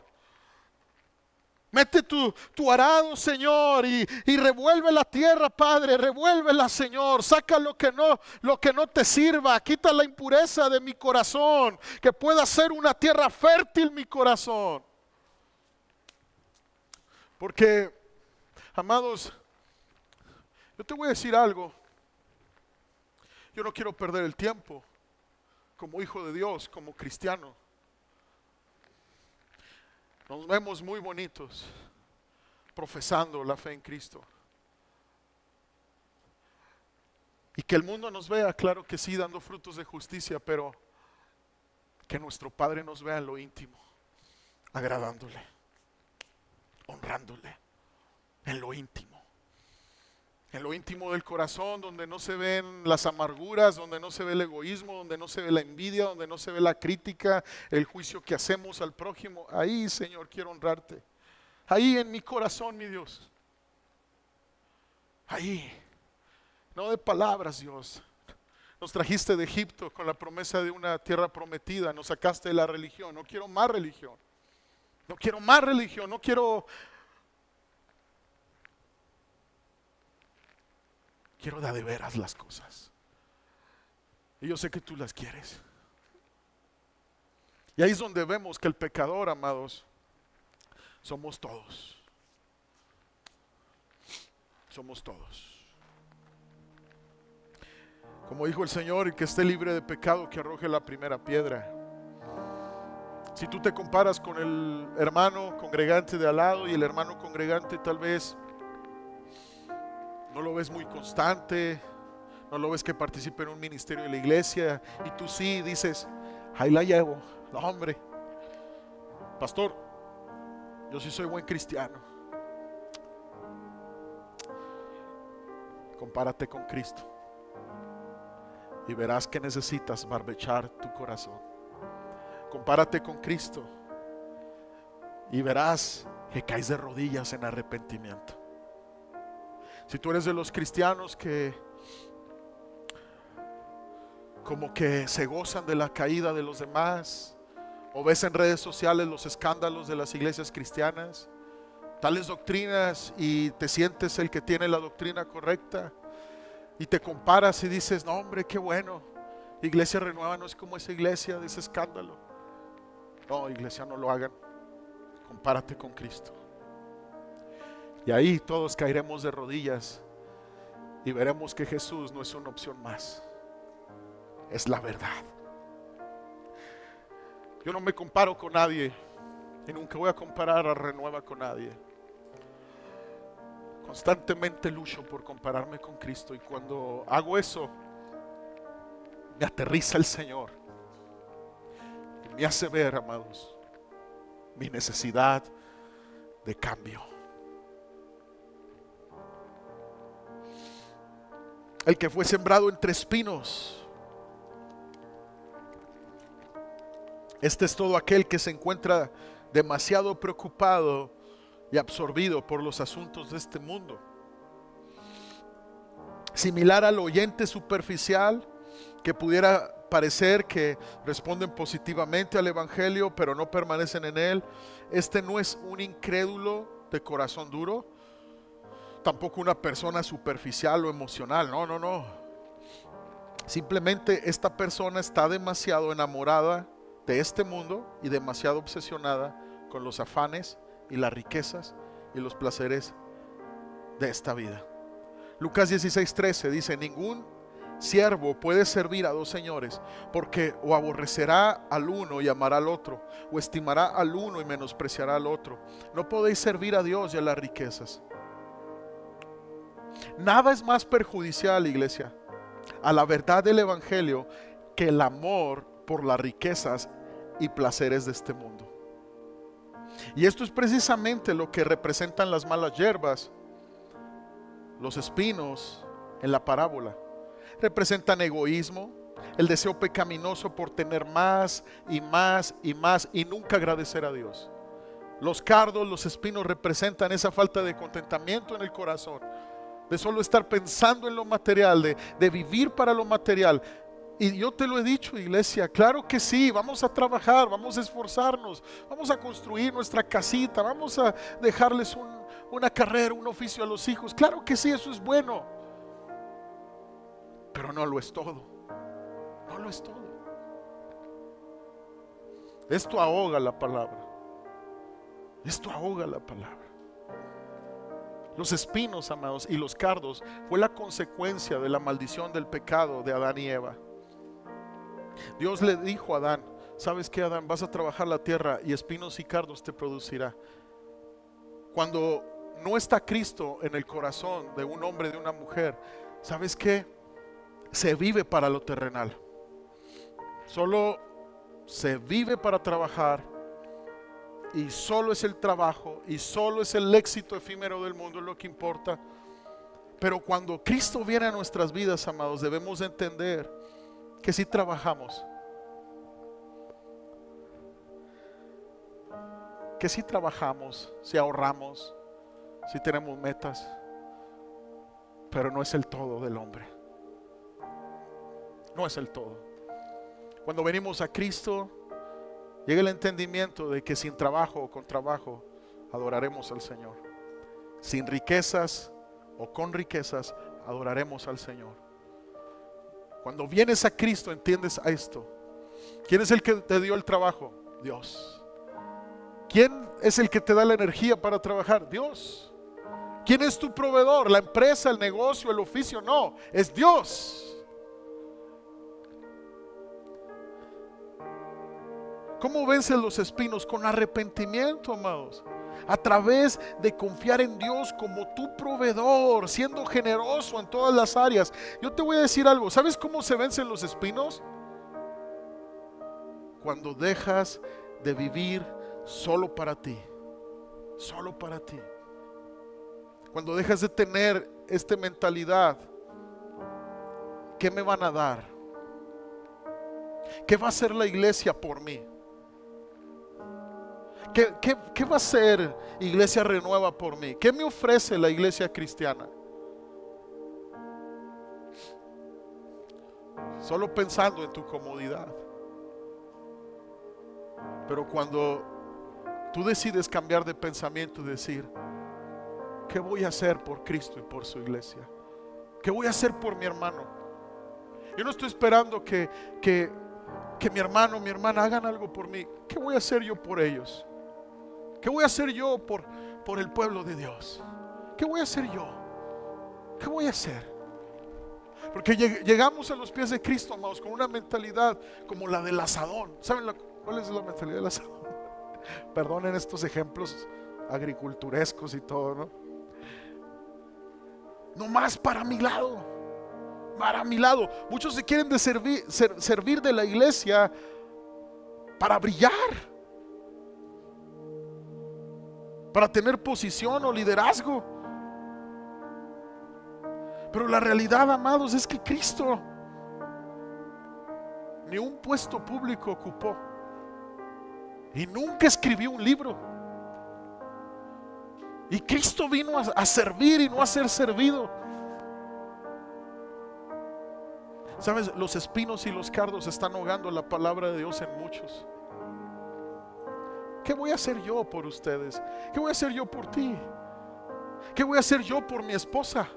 Mete tu arado, Señor, y revuelve la tierra, Padre. Revuélvela, Señor. Saca lo que no te sirva. Quita la impureza de mi corazón, que pueda ser una tierra fértil mi corazón. Porque, amados, yo te voy a decir algo. Yo no quiero perder el tiempo como hijo de Dios, como cristiano. Nos vemos muy bonitos profesando la fe en Cristo. Y que el mundo nos vea, claro que sí, dando frutos de justicia, pero que nuestro Padre nos vea en lo íntimo, agradándole, honrándole, en lo íntimo del corazón, donde no se ven las amarguras, donde no se ve el egoísmo, donde no se ve la envidia, donde no se ve la crítica, el juicio que hacemos al prójimo. Ahí, Señor, quiero honrarte. Ahí en mi corazón, mi Dios. Ahí, no de palabras, Dios. Nos trajiste de Egipto con la promesa de una tierra prometida, nos sacaste de la religión. No quiero más religión. No quiero más religión, no quiero de veras las cosas. Y yo sé que tú las quieres. Y ahí es donde vemos que el pecador, amados, somos todos. Somos todos. Como dijo el Señor: y que esté libre de pecado, que arroje la primera piedra. Si tú te comparas con el hermano congregante de al lado, y el hermano congregante tal vez no lo ves muy constante, no lo ves que participe en un ministerio de la iglesia, y tú sí dices: ahí la llevo. No, hombre, pastor, yo sí soy buen cristiano. Compárate con Cristo y verás que necesitas barbechar tu corazón. Compárate con Cristo y verás que caes de rodillas en arrepentimiento. Si tú eres de los cristianos que como que se gozan de la caída de los demás, o ves en redes sociales los escándalos de las iglesias cristianas, tales doctrinas, y te sientes el que tiene la doctrina correcta, y te comparas y dices: no, hombre, qué bueno, Iglesia Renueva no es como esa iglesia de ese escándalo. No, iglesia, no lo hagan. Compárate con Cristo. Y ahí todos caeremos de rodillas y veremos que Jesús no es una opción más, es la verdad. Yo no me comparo con nadie y nunca voy a comparar a Renueva con nadie. Constantemente lucho por compararme con Cristo, y cuando hago eso, me aterriza el Señor y me hace ver, amados, mi necesidad de cambio. El que fue sembrado entre espinos, este es todo aquel que se encuentra demasiado preocupado y absorbido por los asuntos de este mundo. Similar al oyente superficial que pudiera parecer que responden positivamente al evangelio pero no permanecen en él. Este no es un incrédulo de corazón duro, tampoco una persona superficial o emocional. No. Simplemente esta persona está demasiado enamorada de este mundo y demasiado obsesionada con los afanes y las riquezas y los placeres de esta vida. Lucas 16:13 dice: ningún siervo puede servir a dos señores, porque o aborrecerá al uno y amará al otro, o estimará al uno y menospreciará al otro. No podéis servir a Dios y a las riquezas. Nada es más perjudicial, iglesia, a la verdad del evangelio que el amor por las riquezas y placeres de este mundo. Y esto es precisamente lo que representan las malas hierbas, los espinos en la parábola. Representan egoísmo, el deseo pecaminoso por tener más y más y más y nunca agradecer a Dios. Los cardos, los espinos representan esa falta de contentamiento en el corazón, de solo estar pensando en lo material, de vivir para lo material. Y yo te lo he dicho, iglesia, claro que sí, vamos a trabajar, vamos a esforzarnos, vamos a construir nuestra casita, vamos a dejarles una carrera, un oficio a los hijos. Claro que sí, eso es bueno, pero no lo es todo. No lo es todo. Esto ahoga la palabra. Esto ahoga la palabra. Los espinos, amados, y los cardos fue la consecuencia de la maldición del pecado de Adán y Eva. Dios le dijo a Adán: ¿sabes qué, Adán? Vas a trabajar la tierra y espinos y cardos te producirá. Cuando no está Cristo en el corazón de un hombre, de una mujer, ¿sabes qué? Se vive para lo terrenal. Solo se vive para trabajar, y solo es el trabajo y solo es el éxito efímero del mundo lo que importa. Pero cuando Cristo viene a nuestras vidas, amados, debemos entender que si trabajamos, si ahorramos, si tenemos metas, pero no es el todo del hombre. No es el todo. Cuando venimos a Cristo, llega el entendimiento de que sin trabajo o con trabajo adoraremos al Señor. Sin riquezas o con riquezas adoraremos al Señor. Cuando vienes a Cristo entiendes a esto. ¿Quién es el que te dio el trabajo? Dios. ¿Quién es el que te da la energía para trabajar? Dios. ¿Quién es tu proveedor? ¿La empresa, el negocio, el oficio? No, es Dios. ¿Cómo vencen los espinos? Con arrepentimiento, amados. A través de confiar en Dios como tu proveedor, siendo generoso en todas las áreas. Yo te voy a decir algo. ¿Sabes cómo se vencen los espinos? Cuando dejas de vivir solo para ti. Solo para ti. Cuando dejas de tener esta mentalidad: ¿qué me van a dar? ¿Qué va a hacer la iglesia por mí? ¿Qué va a hacer Iglesia Renueva por mí? ¿Qué me ofrece la iglesia cristiana? Solo pensando en tu comodidad. Pero cuando tú decides cambiar de pensamiento y decir: ¿qué voy a hacer por Cristo y por su iglesia? ¿Qué voy a hacer por mi hermano? Yo no estoy esperando que mi hermano o mi hermana hagan algo por mí. ¿Qué voy a hacer yo por ellos? ¿Qué voy a hacer yo por el pueblo de Dios? ¿Qué voy a hacer yo? ¿Qué voy a hacer? Porque llegamos a los pies de Cristo, amados, con una mentalidad como la del asadón. ¿Saben cuál es la mentalidad del asadón? Perdonen estos ejemplos agriculturescos y todo, ¿no? no más para mi lado, para mi lado. Muchos se quieren servir de la iglesia para brillar, para tener posición o liderazgo. Pero la realidad, amados, es que Cristo ni un puesto público ocupó y nunca escribió un libro. Y Cristo vino a servir y no a ser servido. Sabes, los espinos y los cardos están ahogando la palabra de Dios en muchos. ¿Qué voy a hacer yo por ustedes? ¿Qué voy a hacer yo por ti? ¿Qué voy a hacer yo por mi esposa?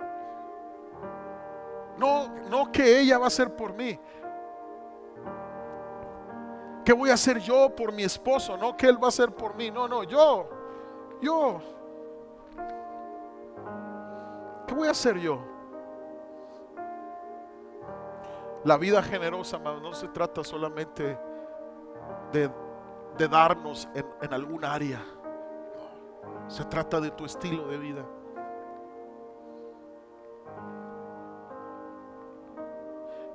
No que ella va a hacer por mí. ¿Qué voy a hacer yo por mi esposo? No que él va a hacer por mí. No, yo. ¿Qué voy a hacer yo? La vida generosa, hermano, no se trata solamente de darnos en algún área. Se trata de tu estilo de vida.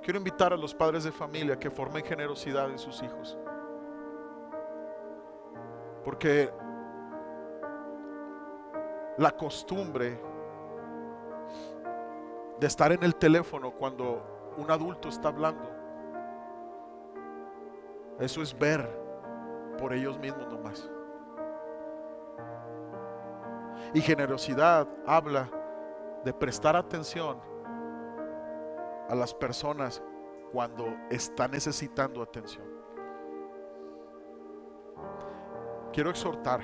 Quiero invitar a los padres de familia que formen generosidad en sus hijos, porque la costumbre de estar en el teléfono cuando un adulto está hablando, eso es ver por ellos mismos nomás. Y generosidad habla de prestar atención a las personas cuando están necesitando atención. Quiero exhortar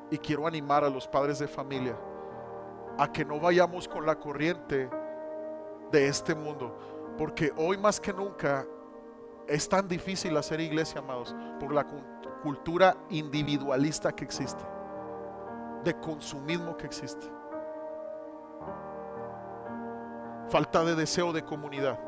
y quiero animar a los padres de familia a que no vayamos con la corriente de este mundo, porque hoy más que nunca es tan difícil hacer iglesia, amados, por la cultura individualista que existe, de consumismo que existe, falta de deseo de comunidad,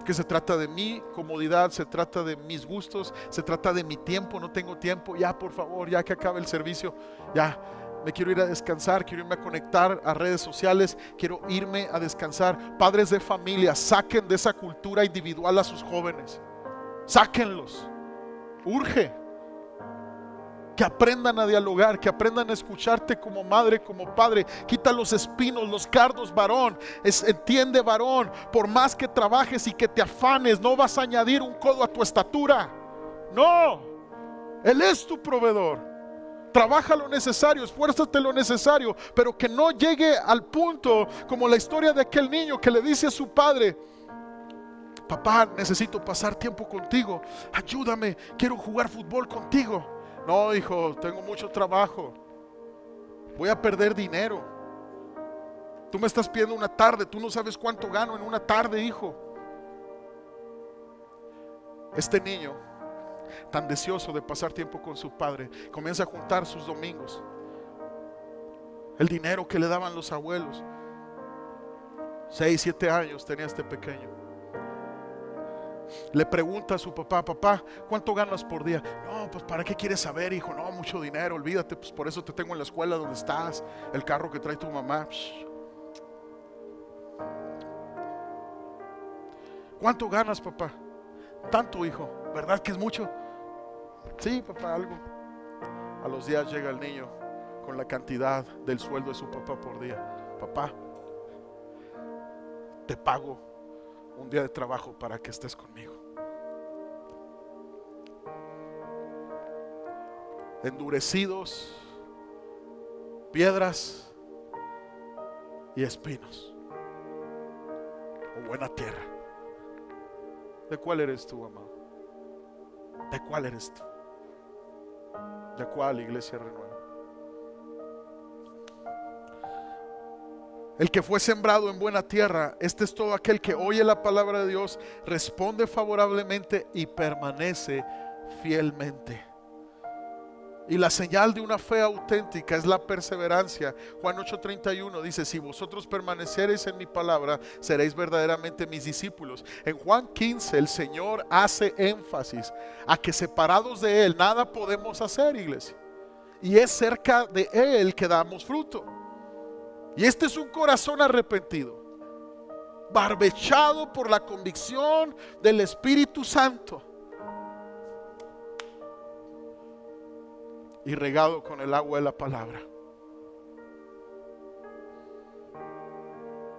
que se trata de mi comodidad, se trata de mis gustos, se trata de mi tiempo. No tengo tiempo, ya por favor, ya que acabe el servicio, ya me quiero ir a descansar, quiero irme a conectar a redes sociales, quiero irme a descansar. Padres de familia, saquen de esa cultura individual a sus jóvenes, sáquenlos, urge. Que aprendan a dialogar, que aprendan a escucharte como madre, como padre. Quita los espinos, los cardos, varón. Entiende, varón, por más que trabajes y que te afanes, no vas a añadir un codo a tu estatura. No, Él es tu proveedor. Trabaja lo necesario, esfuérzate lo necesario, pero que no llegue al punto como la historia de aquel niño que le dice a su padre: papá, necesito pasar tiempo contigo, ayúdame, quiero jugar fútbol contigo. No, hijo, tengo mucho trabajo, voy a perder dinero. Tú me estás pidiendo una tarde, tú no sabes cuánto gano en una tarde, hijo. Este niño, tan deseoso de pasar tiempo con su padre, comienza a juntar sus domingos, el dinero que le daban los abuelos. 6, 7 años tenía este pequeño. Le pregunta a su papá: papá, ¿cuánto ganas por día? No, pues ¿para qué quieres saber, hijo? No, mucho dinero, olvídate, pues por eso te tengo en la escuela donde estás, el carro que trae tu mamá. ¿Cuánto ganas, papá? Tanto, hijo. ¿Verdad que es mucho? Sí, papá, algo. A los días llega el niño con la cantidad del sueldo de su papá por día. Papá, te pago un día de trabajo para que estés conmigo. Endurecidos, piedras y espinos, o buena tierra. ¿De cuál eres tú, amado? ¿De cuál eres tú? ¿De cuál, Iglesia Renueva? El que fue sembrado en buena tierra, este es todo aquel que oye la palabra de Dios, responde favorablemente y permanece fielmente. Y la señal de una fe auténtica es la perseverancia. Juan 8:31 dice: si vosotros permanecereis en mi palabra, seréis verdaderamente mis discípulos. En Juan 15 el Señor hace énfasis a que separados de Él nada podemos hacer, iglesia. Y es cerca de Él que damos fruto. Y este es un corazón arrepentido, barbechado por la convicción del Espíritu Santo y regado con el agua de la palabra.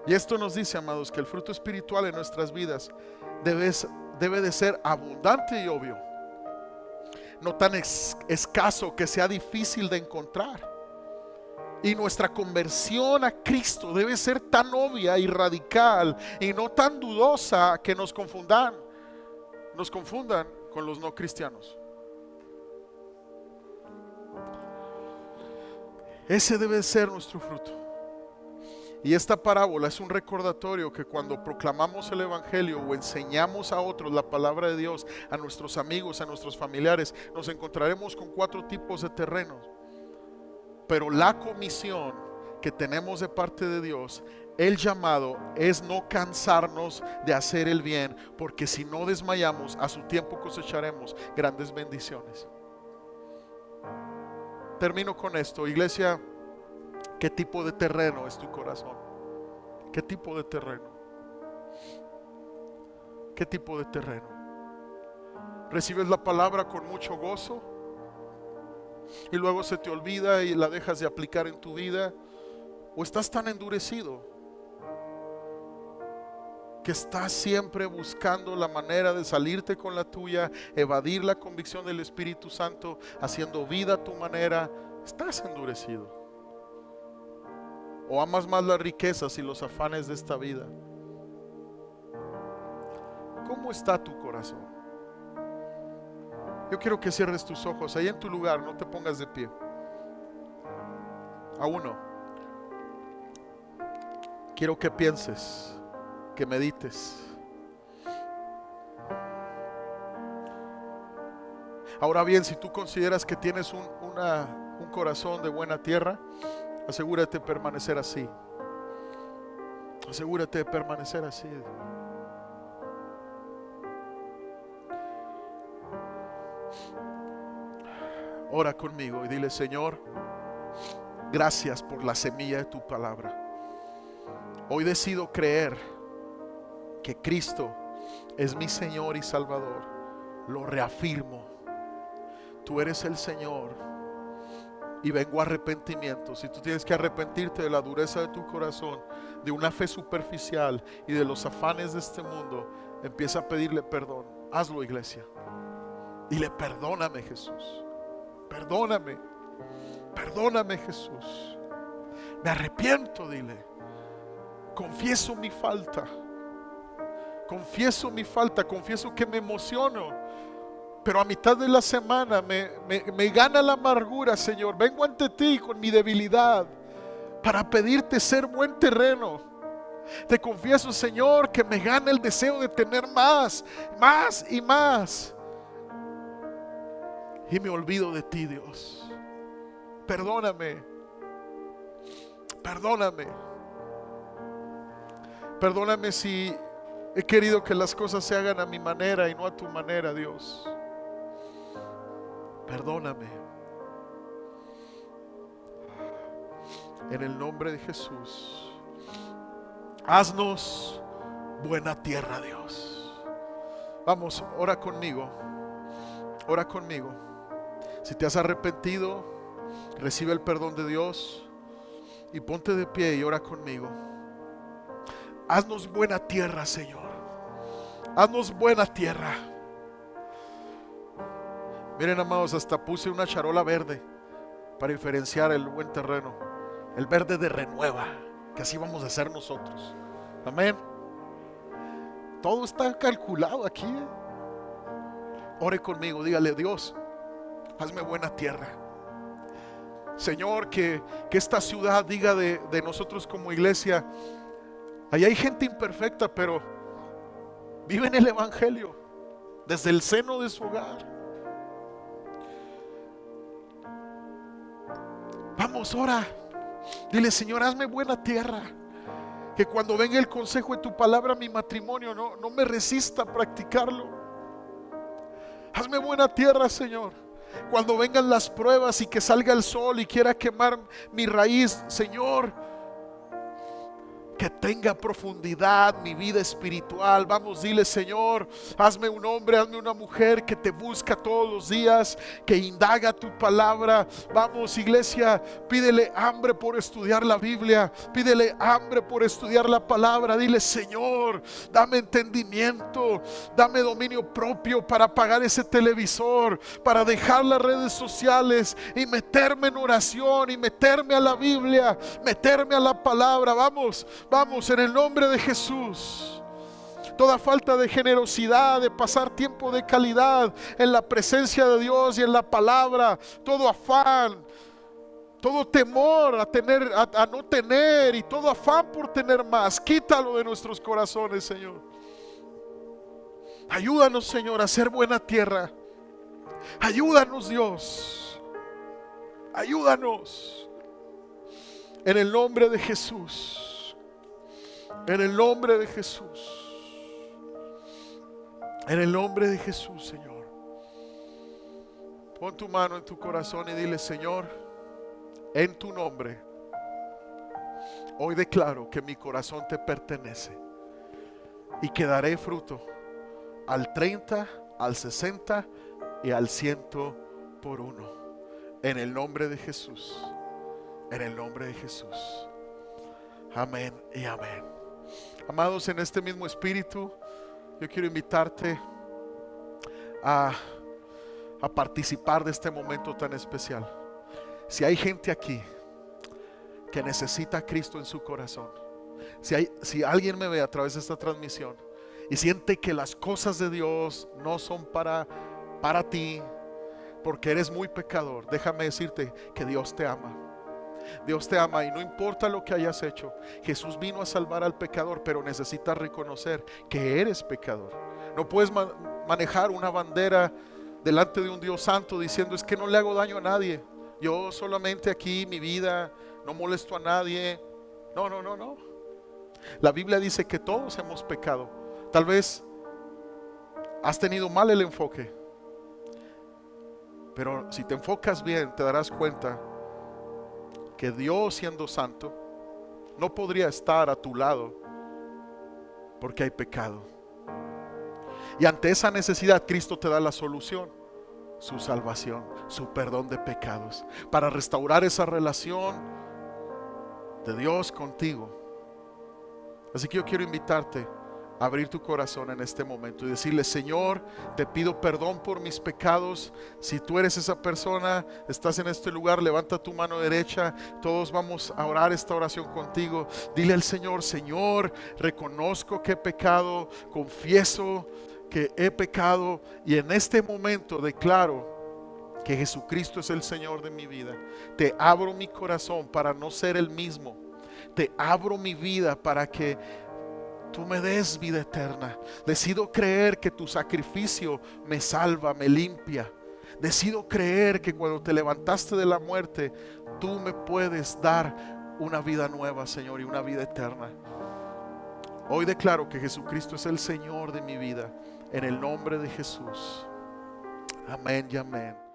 Y esto nos dice, amados, que el fruto espiritual en nuestras vidas debe de ser abundante y obvio, no tan escaso que sea difícil de encontrar. Y nuestra conversión a Cristo debe ser tan obvia y radical y no tan dudosa que nos confundan con los no cristianos. Ese debe ser nuestro fruto. Y esta parábola es un recordatorio que cuando proclamamos el evangelio o enseñamos a otros la palabra de Dios, a nuestros amigos, a nuestros familiares, nos encontraremos con 4 tipos de terrenos. Pero la comisión que tenemos de parte de Dios, el llamado, es no cansarnos de hacer el bien, porque si no desmayamos, a su tiempo cosecharemos grandes bendiciones. Termino con esto, iglesia. ¿Qué tipo de terreno es tu corazón? ¿Qué tipo de terreno? ¿Qué tipo de terreno? ¿Recibes la palabra con mucho gozo y luego se te olvida y la dejas de aplicar en tu vida? ¿O estás tan endurecido que estás siempre buscando la manera de salirte con la tuya, evadir la convicción del Espíritu Santo, haciendo vida a tu manera? Estás endurecido. ¿O amas más las riquezas y los afanes de esta vida? ¿Cómo está tu corazón? Yo quiero que cierres tus ojos ahí en tu lugar, no te pongas de pie. A uno. Quiero que pienses, que medites. Ahora bien, si tú consideras que tienes un corazón de buena tierra, asegúrate de permanecer así. Asegúrate de permanecer así. Ora conmigo y dile: Señor, gracias por la semilla de tu palabra. Hoy decido creer que Cristo es mi Señor y Salvador. Lo reafirmo. Tú eres el Señor. Y vengo a arrepentimiento. Si tú tienes que arrepentirte de la dureza de tu corazón, de una fe superficial y de los afanes de este mundo, empieza a pedirle perdón. Hazlo, iglesia. Dile: perdóname, Jesús. Perdóname. Perdóname, Jesús. Me arrepiento, dile. Confieso mi falta. Confieso mi falta. Confieso que me emociono, pero a mitad de la semana me gana la amargura, Señor. Vengo ante ti con mi debilidad para pedirte ser buen terreno. Te confieso, Señor, que me gana el deseo de tener más, más y más. Y me olvido de ti, Dios. Perdóname. Perdóname. Perdóname si he querido que las cosas se hagan a mi manera y no a tu manera, Dios. Perdóname. En el nombre de Jesús. Haznos buena tierra, Dios. Vamos, ora conmigo. Ora conmigo. Si te has arrepentido, recibe el perdón de Dios y ponte de pie y ora conmigo. Haznos buena tierra, Señor. Haznos buena tierra. Miren, amados, hasta puse una charola verde para diferenciar el buen terreno. El verde de renueva, que así vamos a hacer nosotros. Amén. Todo está calculado aquí. Ore conmigo, dígale: Dios, hazme buena tierra. Señor, que esta ciudad diga de nosotros como iglesia: ahí hay gente imperfecta, pero viven el evangelio desde el seno de su hogar. Vamos, ora. Dile: Señor, hazme buena tierra. Que cuando venga el consejo de tu palabra a mi matrimonio, no me resista a practicarlo. Hazme buena tierra, Señor. Cuando vengan las pruebas y que salga el sol y quiera quemar mi raíz, Señor, tenga profundidad mi vida espiritual. Vamos, dile: Señor, hazme un hombre, hazme una mujer que te busca todos los días, que indaga tu palabra. Vamos, iglesia, pídele hambre por estudiar la Biblia, pídele hambre por estudiar la palabra. Dile: Señor, dame entendimiento, dame dominio propio para apagar ese televisor, para dejar las redes sociales y meterme en oración y meterme a la Biblia, meterme a la palabra. Vamos, en el nombre de Jesús. Toda falta de generosidad, de pasar tiempo de calidad en la presencia de Dios y en la palabra, todo afán, todo temor a no tener y todo afán por tener más, quítalo de nuestros corazones, Señor. Ayúdanos, Señor, a ser buena tierra. Ayúdanos, Dios. Ayúdanos. En el nombre de Jesús. En el nombre de Jesús. En el nombre de Jesús, Señor. Pon tu mano en tu corazón y dile: Señor, en tu nombre, hoy declaro que mi corazón te pertenece y que daré fruto al 30, al 60 y al 100 por uno. En el nombre de Jesús. En el nombre de Jesús. Amén y amén. Amados, en este mismo espíritu, yo quiero invitarte a participar de este momento tan especial. Si hay gente aquí que necesita a Cristo en su corazón, si alguien me ve a través de esta transmisión y siente que las cosas de Dios no son para ti, porque eres muy pecador, déjame decirte que Dios te ama. Dios te ama y no importa lo que hayas hecho. Jesús vino a salvar al pecador, pero necesitas reconocer que eres pecador. No puedes manejar una bandera delante de un Dios santo diciendo: es que no le hago daño a nadie, yo solamente aquí mi vida, no molesto a nadie. No. La Biblia dice que todos hemos pecado. Tal vez has tenido mal el enfoque, pero si te enfocas bien te darás cuenta que Dios, siendo santo, no podría estar a tu lado porque hay pecado. Y ante esa necesidad, Cristo te da la solución: su salvación, su perdón de pecados, para restaurar esa relación de Dios contigo. Así que yo quiero invitarte a abrir tu corazón en este momento y decirle: Señor, te pido perdón por mis pecados. Si tú eres esa persona, estás en este lugar, levanta tu mano derecha. Todos vamos a orar esta oración contigo. Dile al Señor: Señor, reconozco que he pecado, confieso que he pecado, y en este momento declaro que Jesucristo es el Señor de mi vida. Te abro mi corazón para no ser el mismo. Te abro mi vida para que tú me des vida eterna. Decido creer que tu sacrificio me salva, me limpia. Decido creer que cuando te levantaste de la muerte, tú me puedes dar una vida nueva, Señor, y una vida eterna. Hoy declaro que Jesucristo es el Señor de mi vida. En el nombre de Jesús. Amén y amén.